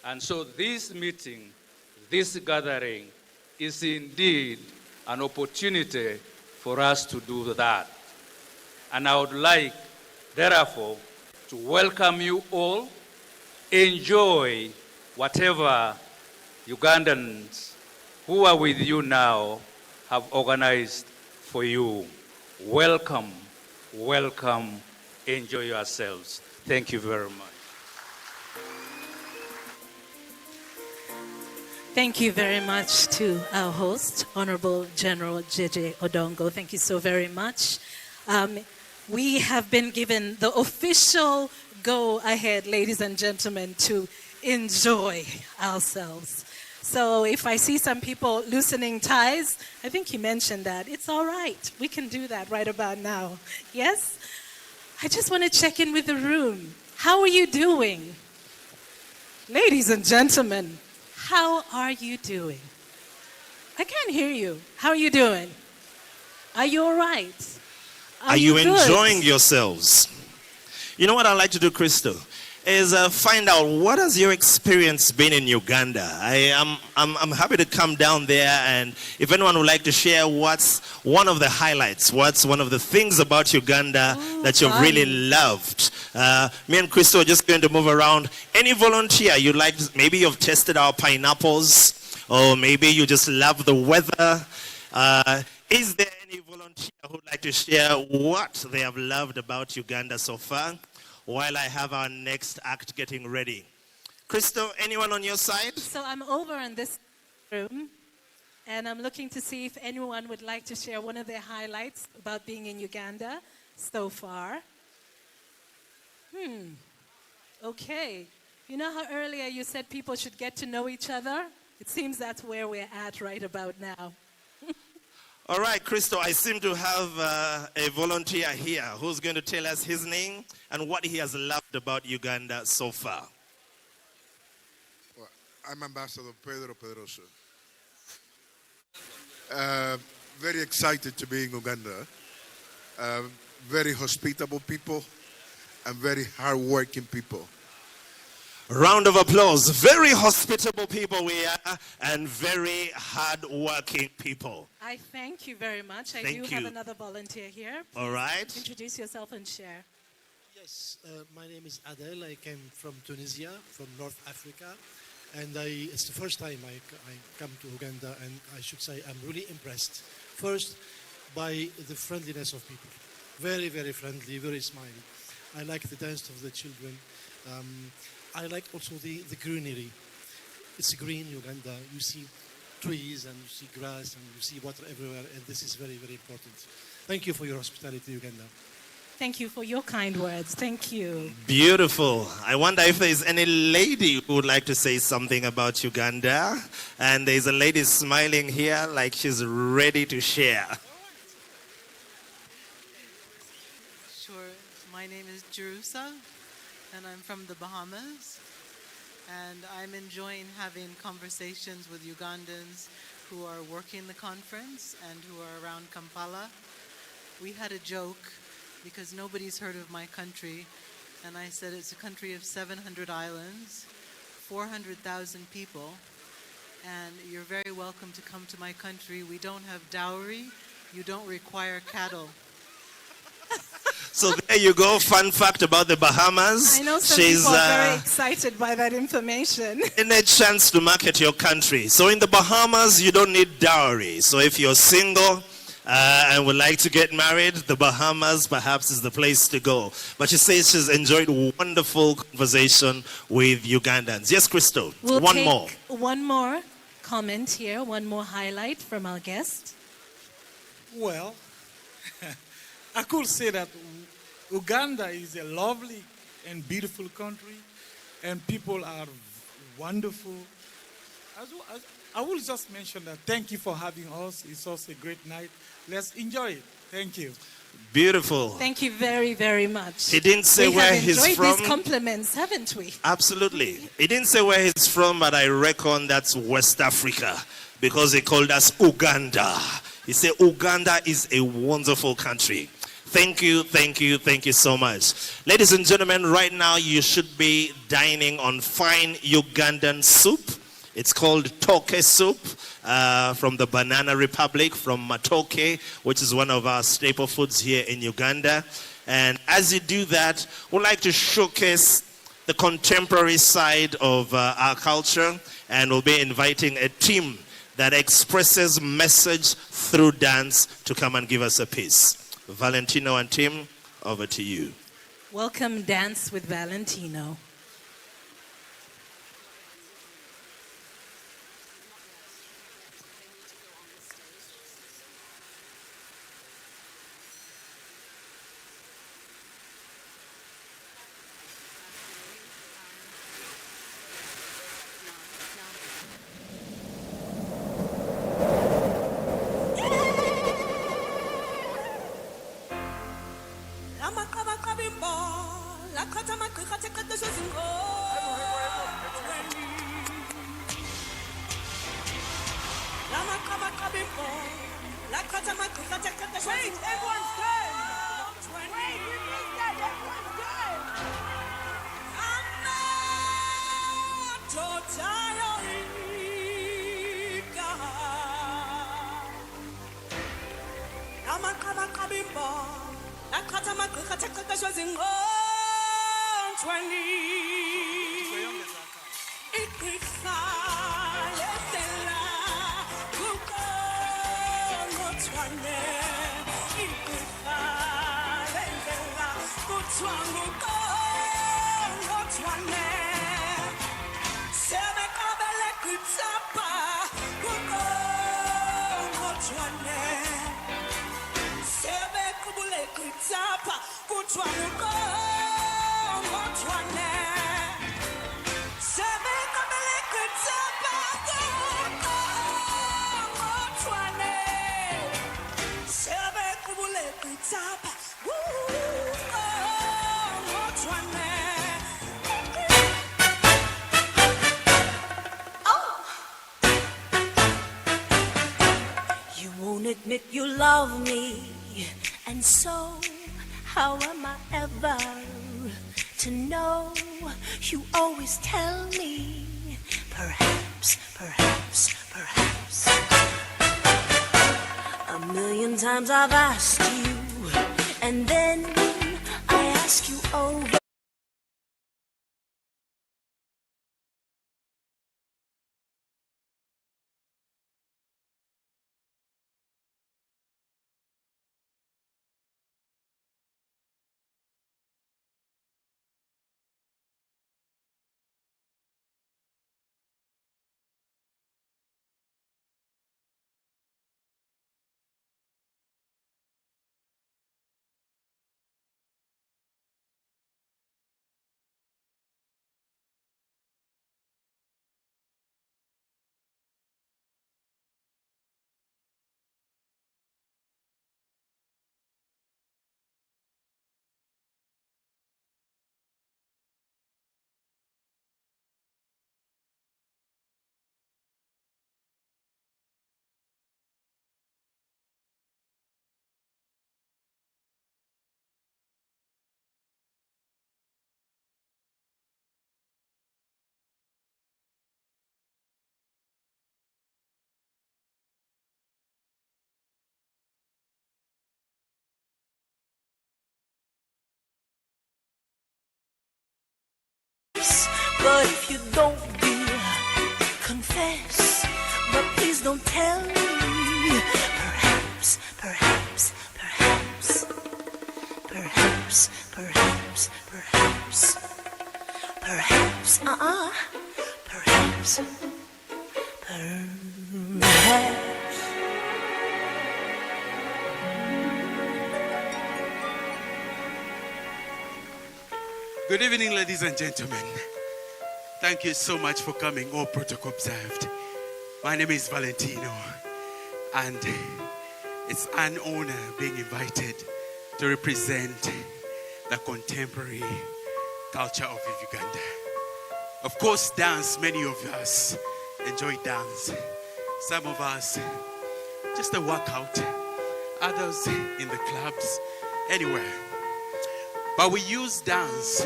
And so this meeting, this gathering, is indeed an opportunity for us to do that. And I would like, therefore, to welcome you all, enjoy whatever Ugandans who are with you now have organized for you. Welcome, welcome, enjoy yourselves. Thank you very much. Thank you very much to our host, Honorable General Jeje Odongo. Thank you so very much. We have been given the official go-ahead, ladies and gentlemen, to enjoy ourselves. So if I see some people loosening ties, I think he mentioned that. It's all right. We can do that right about now. Yes? I just want to check in with the room. How are you doing? Ladies and gentlemen, how are you doing? I can't hear you. How are you doing? Are you all right? Are you good? enjoying yourselves? You know what I'd like to do, Crystal, is find out what has your experience been in Uganda. I'm happy to come down there, and if anyone would like to share what's one of the highlights, what's one of the things about Uganda that you've really loved. Me and Crystal are just going to move around. Any volunteer you'd like, maybe you've tested our pineapples, or maybe you just love the weather. Is there any volunteer who'd like to share what they have loved about Uganda so far? While I have our next act getting ready. Crystal, anyone on your side? So I'm over in this room, and I'm looking to see if anyone would like to share one of their highlights about being in Uganda so far. Okay. You know how earlier you said people should get to know each other? It seems that's where we're at right about now. All right, Crystal, I seem to have a volunteer here who's going to tell us his name and what he has loved about Uganda so far. Well, I'm Ambassador Pedro Pedroso. Very excited to be in Uganda. Very hospitable people and very hardworking people. Round of applause. Very hospitable people we are, and very hard-working people. I thank you very much. I Thank do have you. another volunteer here. All right. Introduce yourself and share. Yes, my name is Adel. I came from Tunisia, from North Africa. And it's the first time I come to Uganda, and I should say I'm really impressed. First, by the friendliness of people. Very, very friendly, very smiling. I like the dance of the children. I like also the greenery. It's green Uganda. You see trees and you see grass and you see water everywhere, and this is very, very important. Thank you for your hospitality, Uganda. Thank you for your kind words. Thank you. Beautiful. I wonder if there's any lady who would like to say something about Uganda. And there's a lady smiling here like she's ready to share. Sure. My name is Jerusa, and I'm from the Bahamas. And I'm enjoying having conversations with Ugandans who are working the conference and who are around Kampala. We had a joke because nobody's heard of my country, and I said it's a country of 700 islands, 400,000 people, and you're very welcome to come to my country. We don't have dowry. You don't require cattle. So there you go. Fun fact about the Bahamas. I know some people are very excited by that information. In a chance to market your country. So in the Bahamas, you don't need dowry. So if you're single and would like to get married, the Bahamas perhaps is the place to go. But she says she's enjoyed wonderful conversation with Ugandans. Yes, Crystal, We'll one take more. one more comment here, one more highlight from our guest. Well, I could say that Uganda is a lovely and beautiful country, and people are wonderful. I will just mention that thank you for having us. It's also a great night. Let's enjoy it. Thank you. Beautiful. Thank you very, very much. He didn't say we where have he's enjoyed from. These compliments, haven't we? Absolutely. He didn't say where he's from, but I reckon that's West Africa because he called us Uganda. He said Uganda is a wonderful country. Thank you, thank you, thank you so much. Ladies and gentlemen, right now you should be dining on fine Ugandan soup. It's called toke soup from the Banana Republic, from Matoke, which is one of our staple foods here in Uganda. And as you do that, we'd like to showcase the contemporary side of our culture, and we'll be inviting a team that expresses message through dance to come and give us a piece. Valentino and Tim, over to you. Welcome, Dance with Valentino. Wait, everyone stand! Wait, you missed that! Everyone stand! You won't admit you love me, and so how am I ever to know? You always tell me, perhaps, perhaps, perhaps. A million times I've asked you, and then I ask you over. But if you don't, dear, confess. But please don't tell me. Perhaps, perhaps, perhaps, perhaps, perhaps, perhaps, perhaps, perhaps, perhaps. Good evening, ladies and gentlemen. Thank you so much for coming, all protocol observed. My name is Valentino, and it's an honor being invited to represent the contemporary culture of Uganda. Of course, dance, many of us enjoy dance. Some of us, just a workout, others in the clubs, anywhere. But we use dance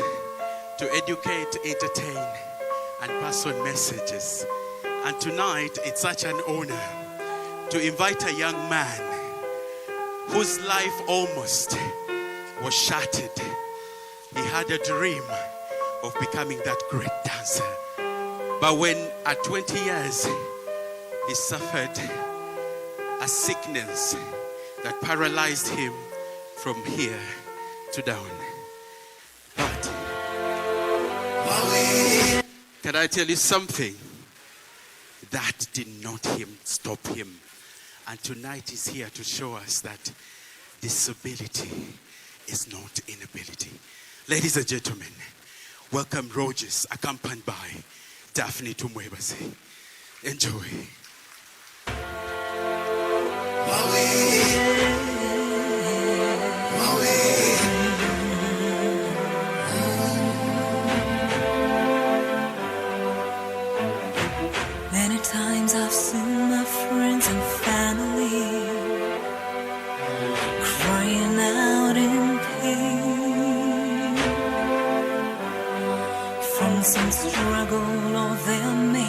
to educate, entertain, and pass on messages. And tonight, it's such an honor to invite a young man whose life almost was shattered. He had a dream of becoming that great dancer. But when at 20 years, he suffered a sickness that paralyzed him from here to down. But can I tell you something? That did not stop him. And tonight he's here to show us that disability is not inability. Ladies and gentlemen, welcome Rogers, accompanied by Daphne Tumwebase. Enjoy. Many times I've seen my friends and family crying out in pain from some struggle of their making.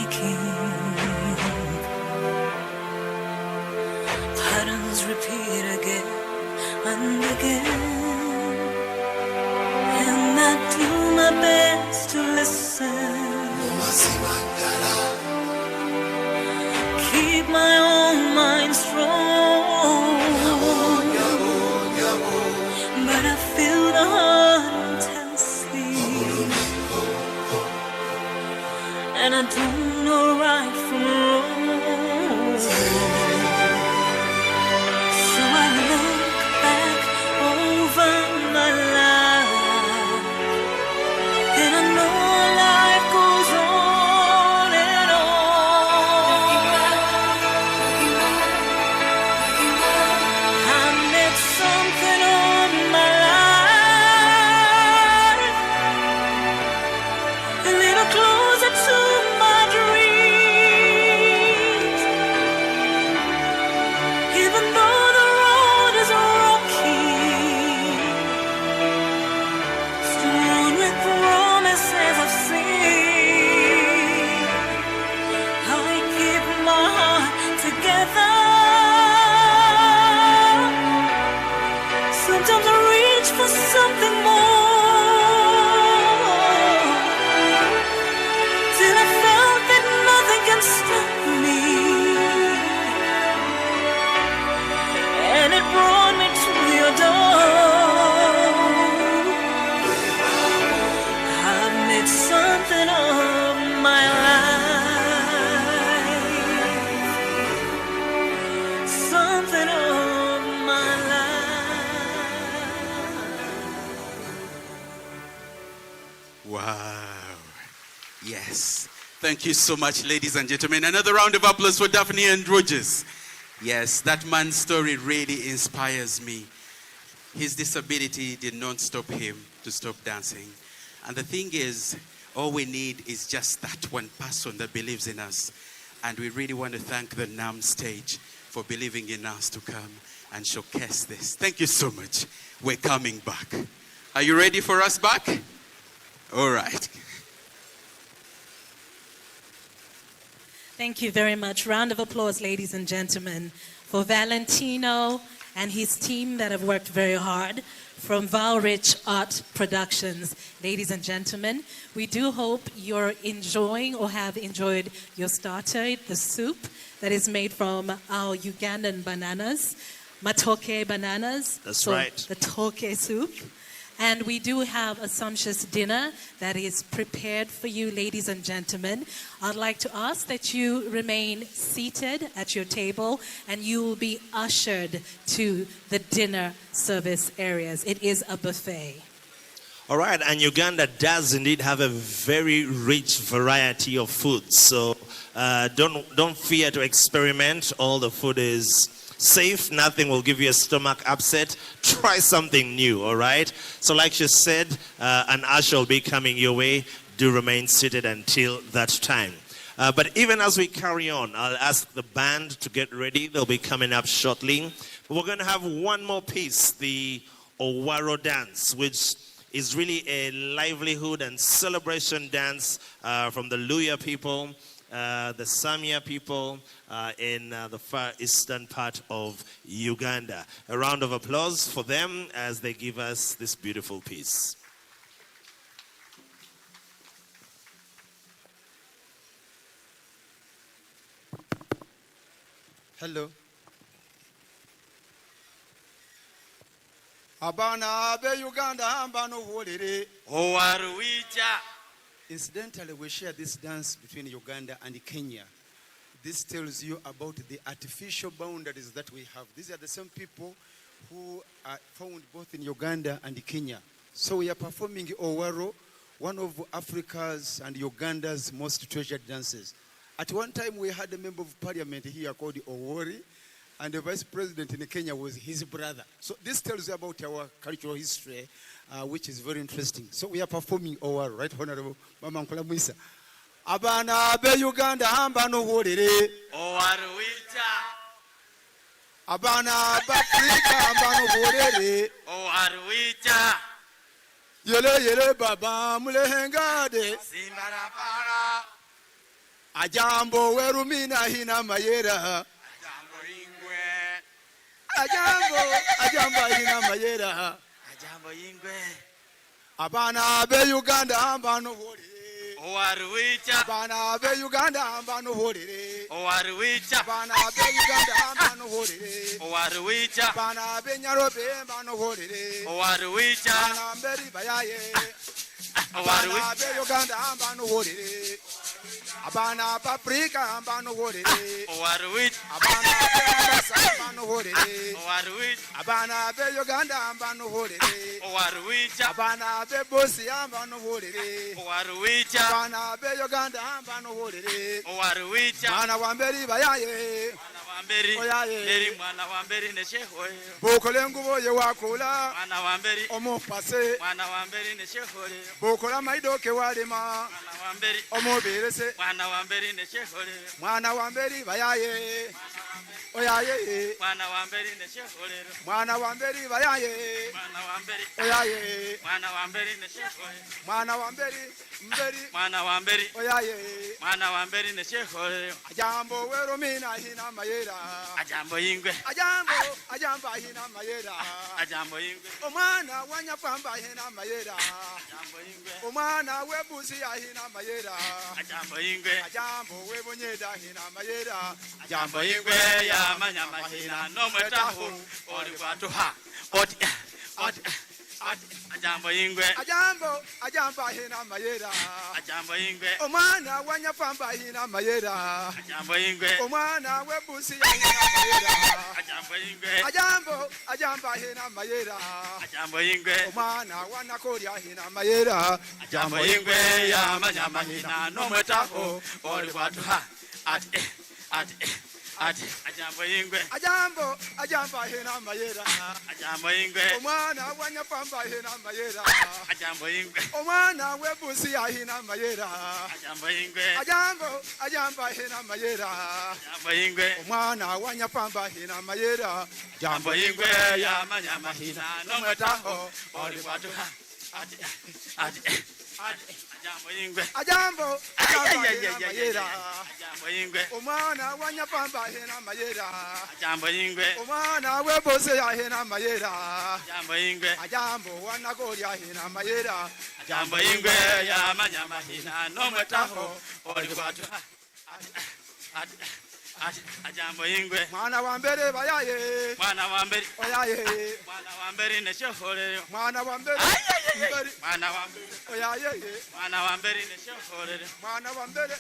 my own mind strong, but I feel the heart intensely, and I don't know right from wrong. So I look back over my life, and I know life goes on and on. I met something on my life, a little closer to my dreams. Even though the road is rocky, strewn with promises of sin, I keep my heart together. Sometimes I reach for something more, till I felt that nothing can stop me, and it brought me to your door. I've made something of my life, something of my Wow. Yes. Thank you so much, ladies and gentlemen. Another round of applause for Daphne and Rogers. Yes, that man's story really inspires me. His disability did not stop him to stop dancing. And the thing is, all we need is just that one person that believes in us. And we really want to thank the NAM stage for believing in us to come and showcase this. Thank you so much. We're coming back. Are you ready for us back? All right. Thank you very much. Round of applause, ladies and gentlemen, for Valentino and his team that have worked very hard from Valrich Art Productions. Ladies and gentlemen, we do hope you're enjoying or have enjoyed your starter, the soup that is made from our Ugandan bananas, matoke bananas. That's right. The toke soup. And we do have a sumptuous dinner that is prepared for you, ladies and gentlemen. I'd like to ask that you remain seated at your table, and you will be ushered to the dinner service areas. It is a buffet. All right, and Uganda does indeed have a very rich variety of food. So don't fear to experiment. All the food is safe. Nothing will give you a stomach upset. Try something new, all right? So like she said, an usher will be coming your way. Do remain seated until that time. But even as we carry on, I'll ask the band to get ready. They'll be coming up shortly. But we're going to have one more piece, the Owaro dance, which is really a livelihood and celebration dance from the Luya people, the Samia people in the far eastern part of Uganda. A round of applause for them as they give us this beautiful piece. Hello. Abana be Uganda ambano wolere. Owaruicha. Incidentally, we share this dance between Uganda and Kenya. This tells you about the artificial boundaries that we have. These are the same people who are found both in Uganda and Kenya. So we are performing Owaro, one of Africa's and Uganda's most treasured dances. At one time, we had a member of parliament here called Owori, and the vice president in Kenya was his brother. So this tells you about our cultural history, which is very interesting. So we are performing Owaro, right, Honorable Mama Nkula Mwisa. Abana be Uganda hamba no wolere. Owaro wicha. Abana ba Afrika hamba no wolere. Owaro wicha. Yele yele baba mulehengade. Simbara para. Ajambo werumina hina mayera. Ajambo hina mayera. Ajambo ingwe. Abana be Uganda hamba no wolere. Owaruicha. Abana be Uganda hamba no wolere. Owaruicha. Abana be Uganda ambano horere. Owaruicha. Abana be Nyarobe ambano horere. Owaruicha. Abana mberi bayaye. Abana be Uganda ambano horere. Abana paprika ambano horere. Owaruicha. Abana be Ambasa ambano horere. Owaruicha. Abana be Uganda ambano horere. Owaruicha. Abana be Bosi ambano horere. Owaruicha. Abana be Uganda ambano horere. Owaruicha. Mwana wa mberi bayaye. Wamberi. Oyaye. Mwana wamberi ne shehoye. Bokole ngubo ye wakula. Mwana wamberi. Omupase. Mwana wamberi ne shehoye. Bokola maidoke walema. Mwana wamberi. Omubirese. Mwana wamberi ne shehoye. Mwana wa mberi bayaye. Oyaye. Mwana wamberi ne shehoye. Mwana wa mberi bayaye. Mwana wamberi. Oyaye. Mwana wamberi ne shehoye. Mwana wa mberi mberi. Mwana wamberi. Oyaye. Mwana wamberi ne shehoye. Ajambo wero mina hina mayera. Ajambo yingwe. Ajambo hina mayera. Ajambo yingwe. Omwana wanyapamba hina mayera. Ajambo yingwe. Omwana webusi hina mayera. Ajambo yingwe. Ajambo webonyeda hina mayera. Ajambo yingwe ya manyama hina no mwetaho oli kwatuha. Oti. Ajambo yingwe. Ajambo hina mayera. Ajambo yingwe. Omwana wanyapamba hina mayera. Ajambo yingwe. Omwana webusi hina mayera. Ajambo yingwe. Ajambo hina mayera. Ajambo yingwe. Omwana wanakoria hina mayera. Ajambo yingwe ya manyama hina no mwetaho oli kwatuha. Ajambo yingwe. Ajambo hina mayera. Ajambo yingwe. Omwana wanyapamba hina mayera. Ajambo yingwe. Omwana webusi hina mayera. Ajambo yingwe. Ajambo hina mayera. Ajambo yingwe. Omwana wanyapamba hina mayera. Ajambo yingwe ya manyama hina no mwetaho oli kwatuha. Ajambo yingwe. Ajambo hina mayera. Ajambo yingwe. Omwana wanyapamba hina mayera. Ajambo yingwe. Omwana webose hina mayera. Ajambo yingwe. Ajambo wanakoria hina mayera. Ajambo yingwe ya manyama hina no mwetaho oli kwatuha. Ajambo yingwe. Mwana wa mbere bayaye. Mwana wa mbere. Oyaye. Mwana wa mbere ne shohorere. Mwana wa mbere. Mbere. Mwana wa mbere. Oyaye. Mwana wa mbere ne shohorere. Mwana wa mbere.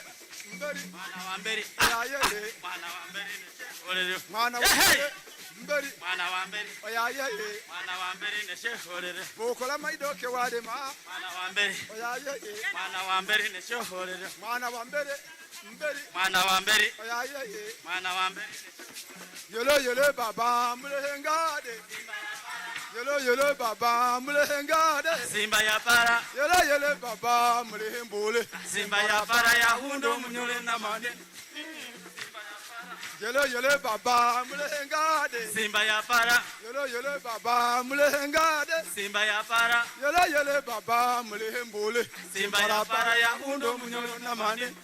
Mbere. Mwana wa mbere. Oyaye. Mwana wa mbere ne shohorere. Mwana wa mbere. Mbere. Mwana wa mbere. Oyaye. Mwana wa mbere ne shohorere. Bokola maidoke walema. Mwana wa mbere. Oyaye. Mwana wa mbere ne shohorere. Mwana wa mbere. Mbere. Mwana wa mbere. Oyaye. Mwana wa mbere. Yolo baba mulehengade. Yolo baba mulehengade. Simba ya para. Yolo baba mulehembule. Simba ya para ya hundo munyole na mande. Yolo baba mulehengade. Simba ya para. Yolo baba mulehengade. Simba ya para. Yolo baba mulehembule. Simba ya para ya hundo munyole na mande.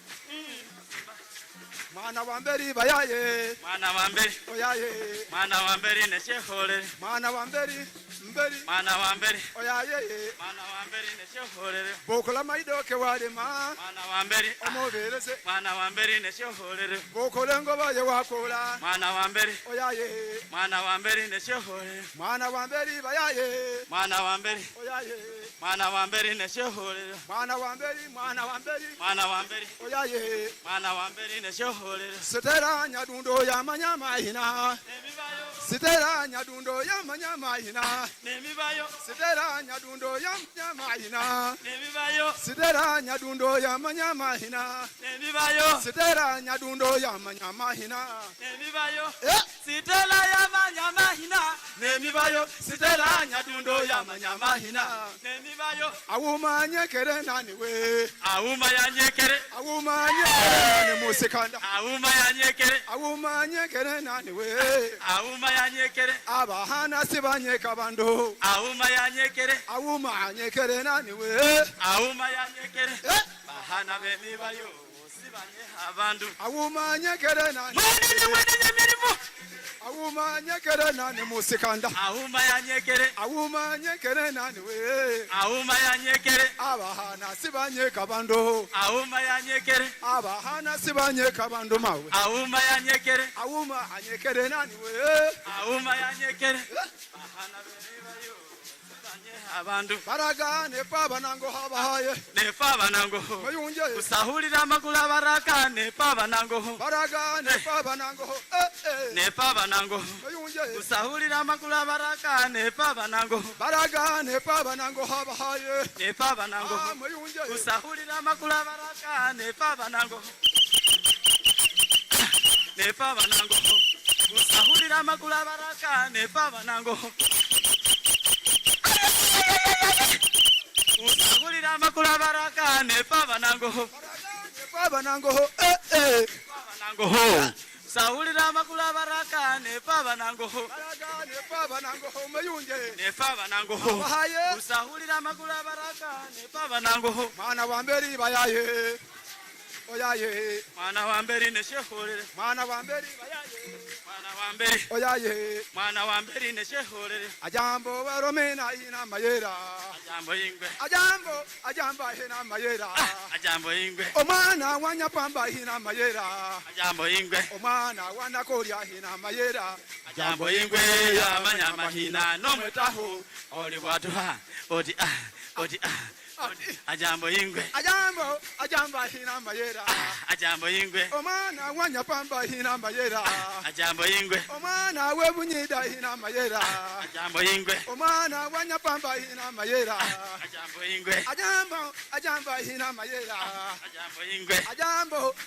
Mwana wa mberi bayaye. Mwana wa mberi. Oyaye. Mwana wa mberi ne shehorere. Mwana wa mberi. Mberi. Mwana wa mberi. Oyaye. Mwana wa mberi ne shehorere. Bokola maidoke walema. Mwana wa mberi. Omubirese. Mwana wa mberi ne shehorere. Bokole ngoba ye wakola. Mwana wa mberi. Oyaye. Mwana wa mberi ne shehorere. Mwana wa mberi bayaye. Mwana wa mberi. Oyaye. Mwana wa mberi ne shehorere. Mwana wa mberi. Mwana wa mberi. Oyaye. Mwana wa mberi ne shehorere. Sitera nyadundo ya manyama hina. Sitera nyadundo ya manyama hina. Nemibayo. Sitera nyadundo ya manyama hina. Nemibayo. Sitera nyadundo ya manyama hina. Nemibayo. Sitera nyadundo ya manyama hina. Nemibayo. Sitera ya manyama hina. Nemibayo. Sitera nyadundo ya manyama hina. Nemibayo. Awuma nyekere nani we. Awuma ya nyekere. Awuma nyekere nani musikanda. Awuma ya nyekere. Awuma nyekere nani we. Awuma ya nyekere. Abahana sibanyeka bando. Awuma ya nyekere. Awuma nyekere nani we. Awuma ya nyekere. Bahana bemibayo sibanye abantu. Awuma nyekere nani. Mwenye mirimo. Awuma nyekere nani musikanda. Awuma ya nyekere. Awuma nyekere nani we. Awuma ya nyekere. Abahana sibanye kabando. Awuma ya nyekere. Abahana sibanye kabando mawe. Awuma ya nyekere. Awuma anyekere nani we. Awuma ya nyekere. Bahana beriba yo. Abandu baraga nepa banango habahaye nepa banango mayunje kusahulira amakula baraka nepa banango baraga nepa banango nepa banango mayunje kusahulira amakula baraka nepa banango baraga nepa banango habahaye nepa banango mayunje kusahulira amakula baraka nepa banango nepa banango kusahulira amakula baraka nepa banango usahulira amakula baraka nepa banango banango banango sahulira amakula baraka nepa banango nepa banango mayunje nepa banango usahulira amakula baraka nepa banango mana wamberi bayaye oyaye mwana wa mbere neshehorere mwana wa mbere bayaye mwana wa mbere oyaye mwana wa mbere neshehorere ajambo baromena ina mayera ajambo ingwe ajambo hina mayera ajambo ingwe omwana wanyapamba hina mayera ajambo ingwe omwana wanakoria hina mayera ajambo ingwe ya manyama hina nomwetaho oli bwatuha oti ajambo ingwe ajambo hina mayera ajambo ingwe omwana wanyapamba hina mayera ajambo ingwe omwana webunyida hina mayera ajambo ingwe omwana wanyapamba hina mayera ajambo ingwe ajambo hina mayera ajambo ingwe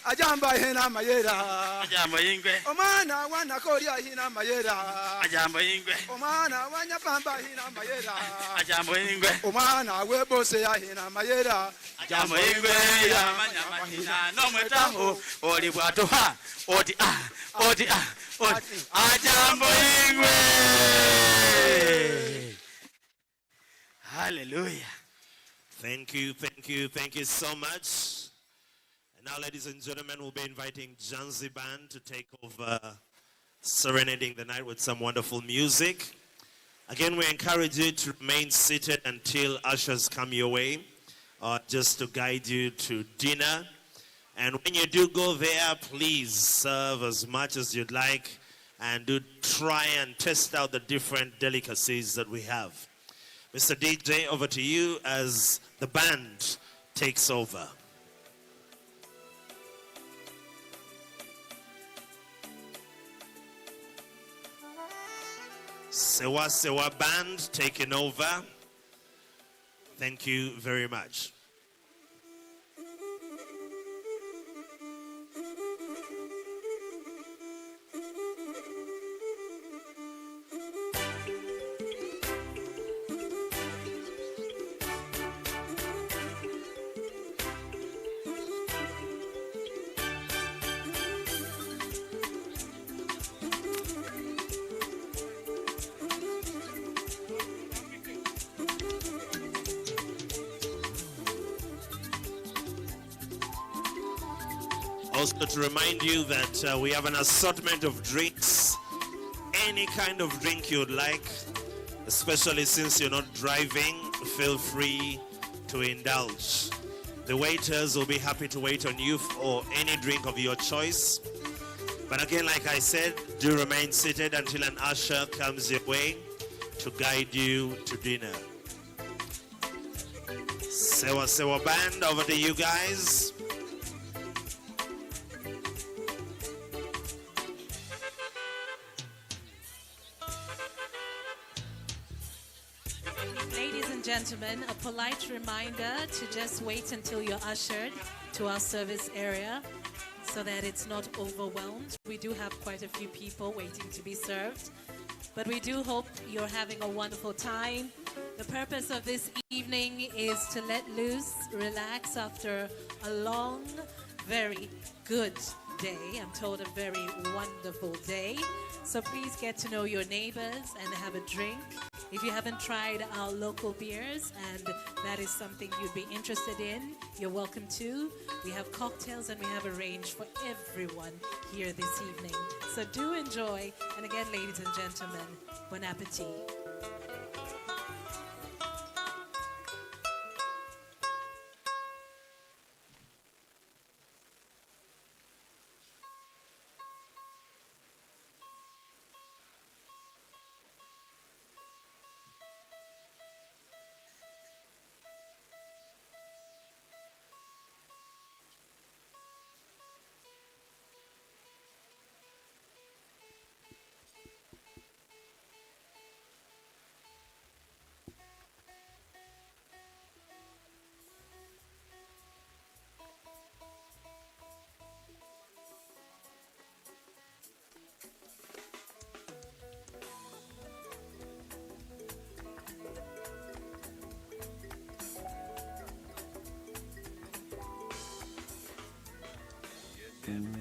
ajambo hina mayera ajambo ingwe omwana wanakoria hina mayera ajambo ingwe omwana wanyapamba hina mayera ajambo ingwe omwana webose ya hina mayera ajambo ingwe ya manyama hina nomwetaho oli bwatuha oti ajambo ingwe. Hallelujah. Thank you so much. And now, ladies and gentlemen, we'll be inviting Janzi Band to take over, serenading the night with some wonderful music. Again, we encourage you to remain seated until ushers come your way, just to guide you to dinner. And when you do go there, please serve as much as you'd like and do try and test out the different delicacies that we have. Mr. DJ, over to you as the band takes over. Sewa Sewa Band taking over. Thank you very much. Also to remind you that we have an assortment of drinks, any kind of drink you'd like, especially since you're not driving, feel free to indulge. The waiters will be happy to wait on you for any drink of your choice. But again, like I said, do remain seated until an usher comes your way to guide you to dinner. Sewa Sewa Band, over to you guys. Ladies and gentlemen, a polite reminder to just wait until you're ushered to our service area so that it's not overwhelmed. We do have quite a few people waiting to be served, but we do hope you're having a wonderful time. The purpose of this evening is to let loose, relax after a long, very good day. I'm told a very wonderful day. So please get to know your neighbors and have a drink If you haven't tried our local beers and that is something you'd be interested in, you're welcome to. We have cocktails and we have a range for everyone here this evening. So do enjoy. And again, ladies and gentlemen, bon appetit. Yeah.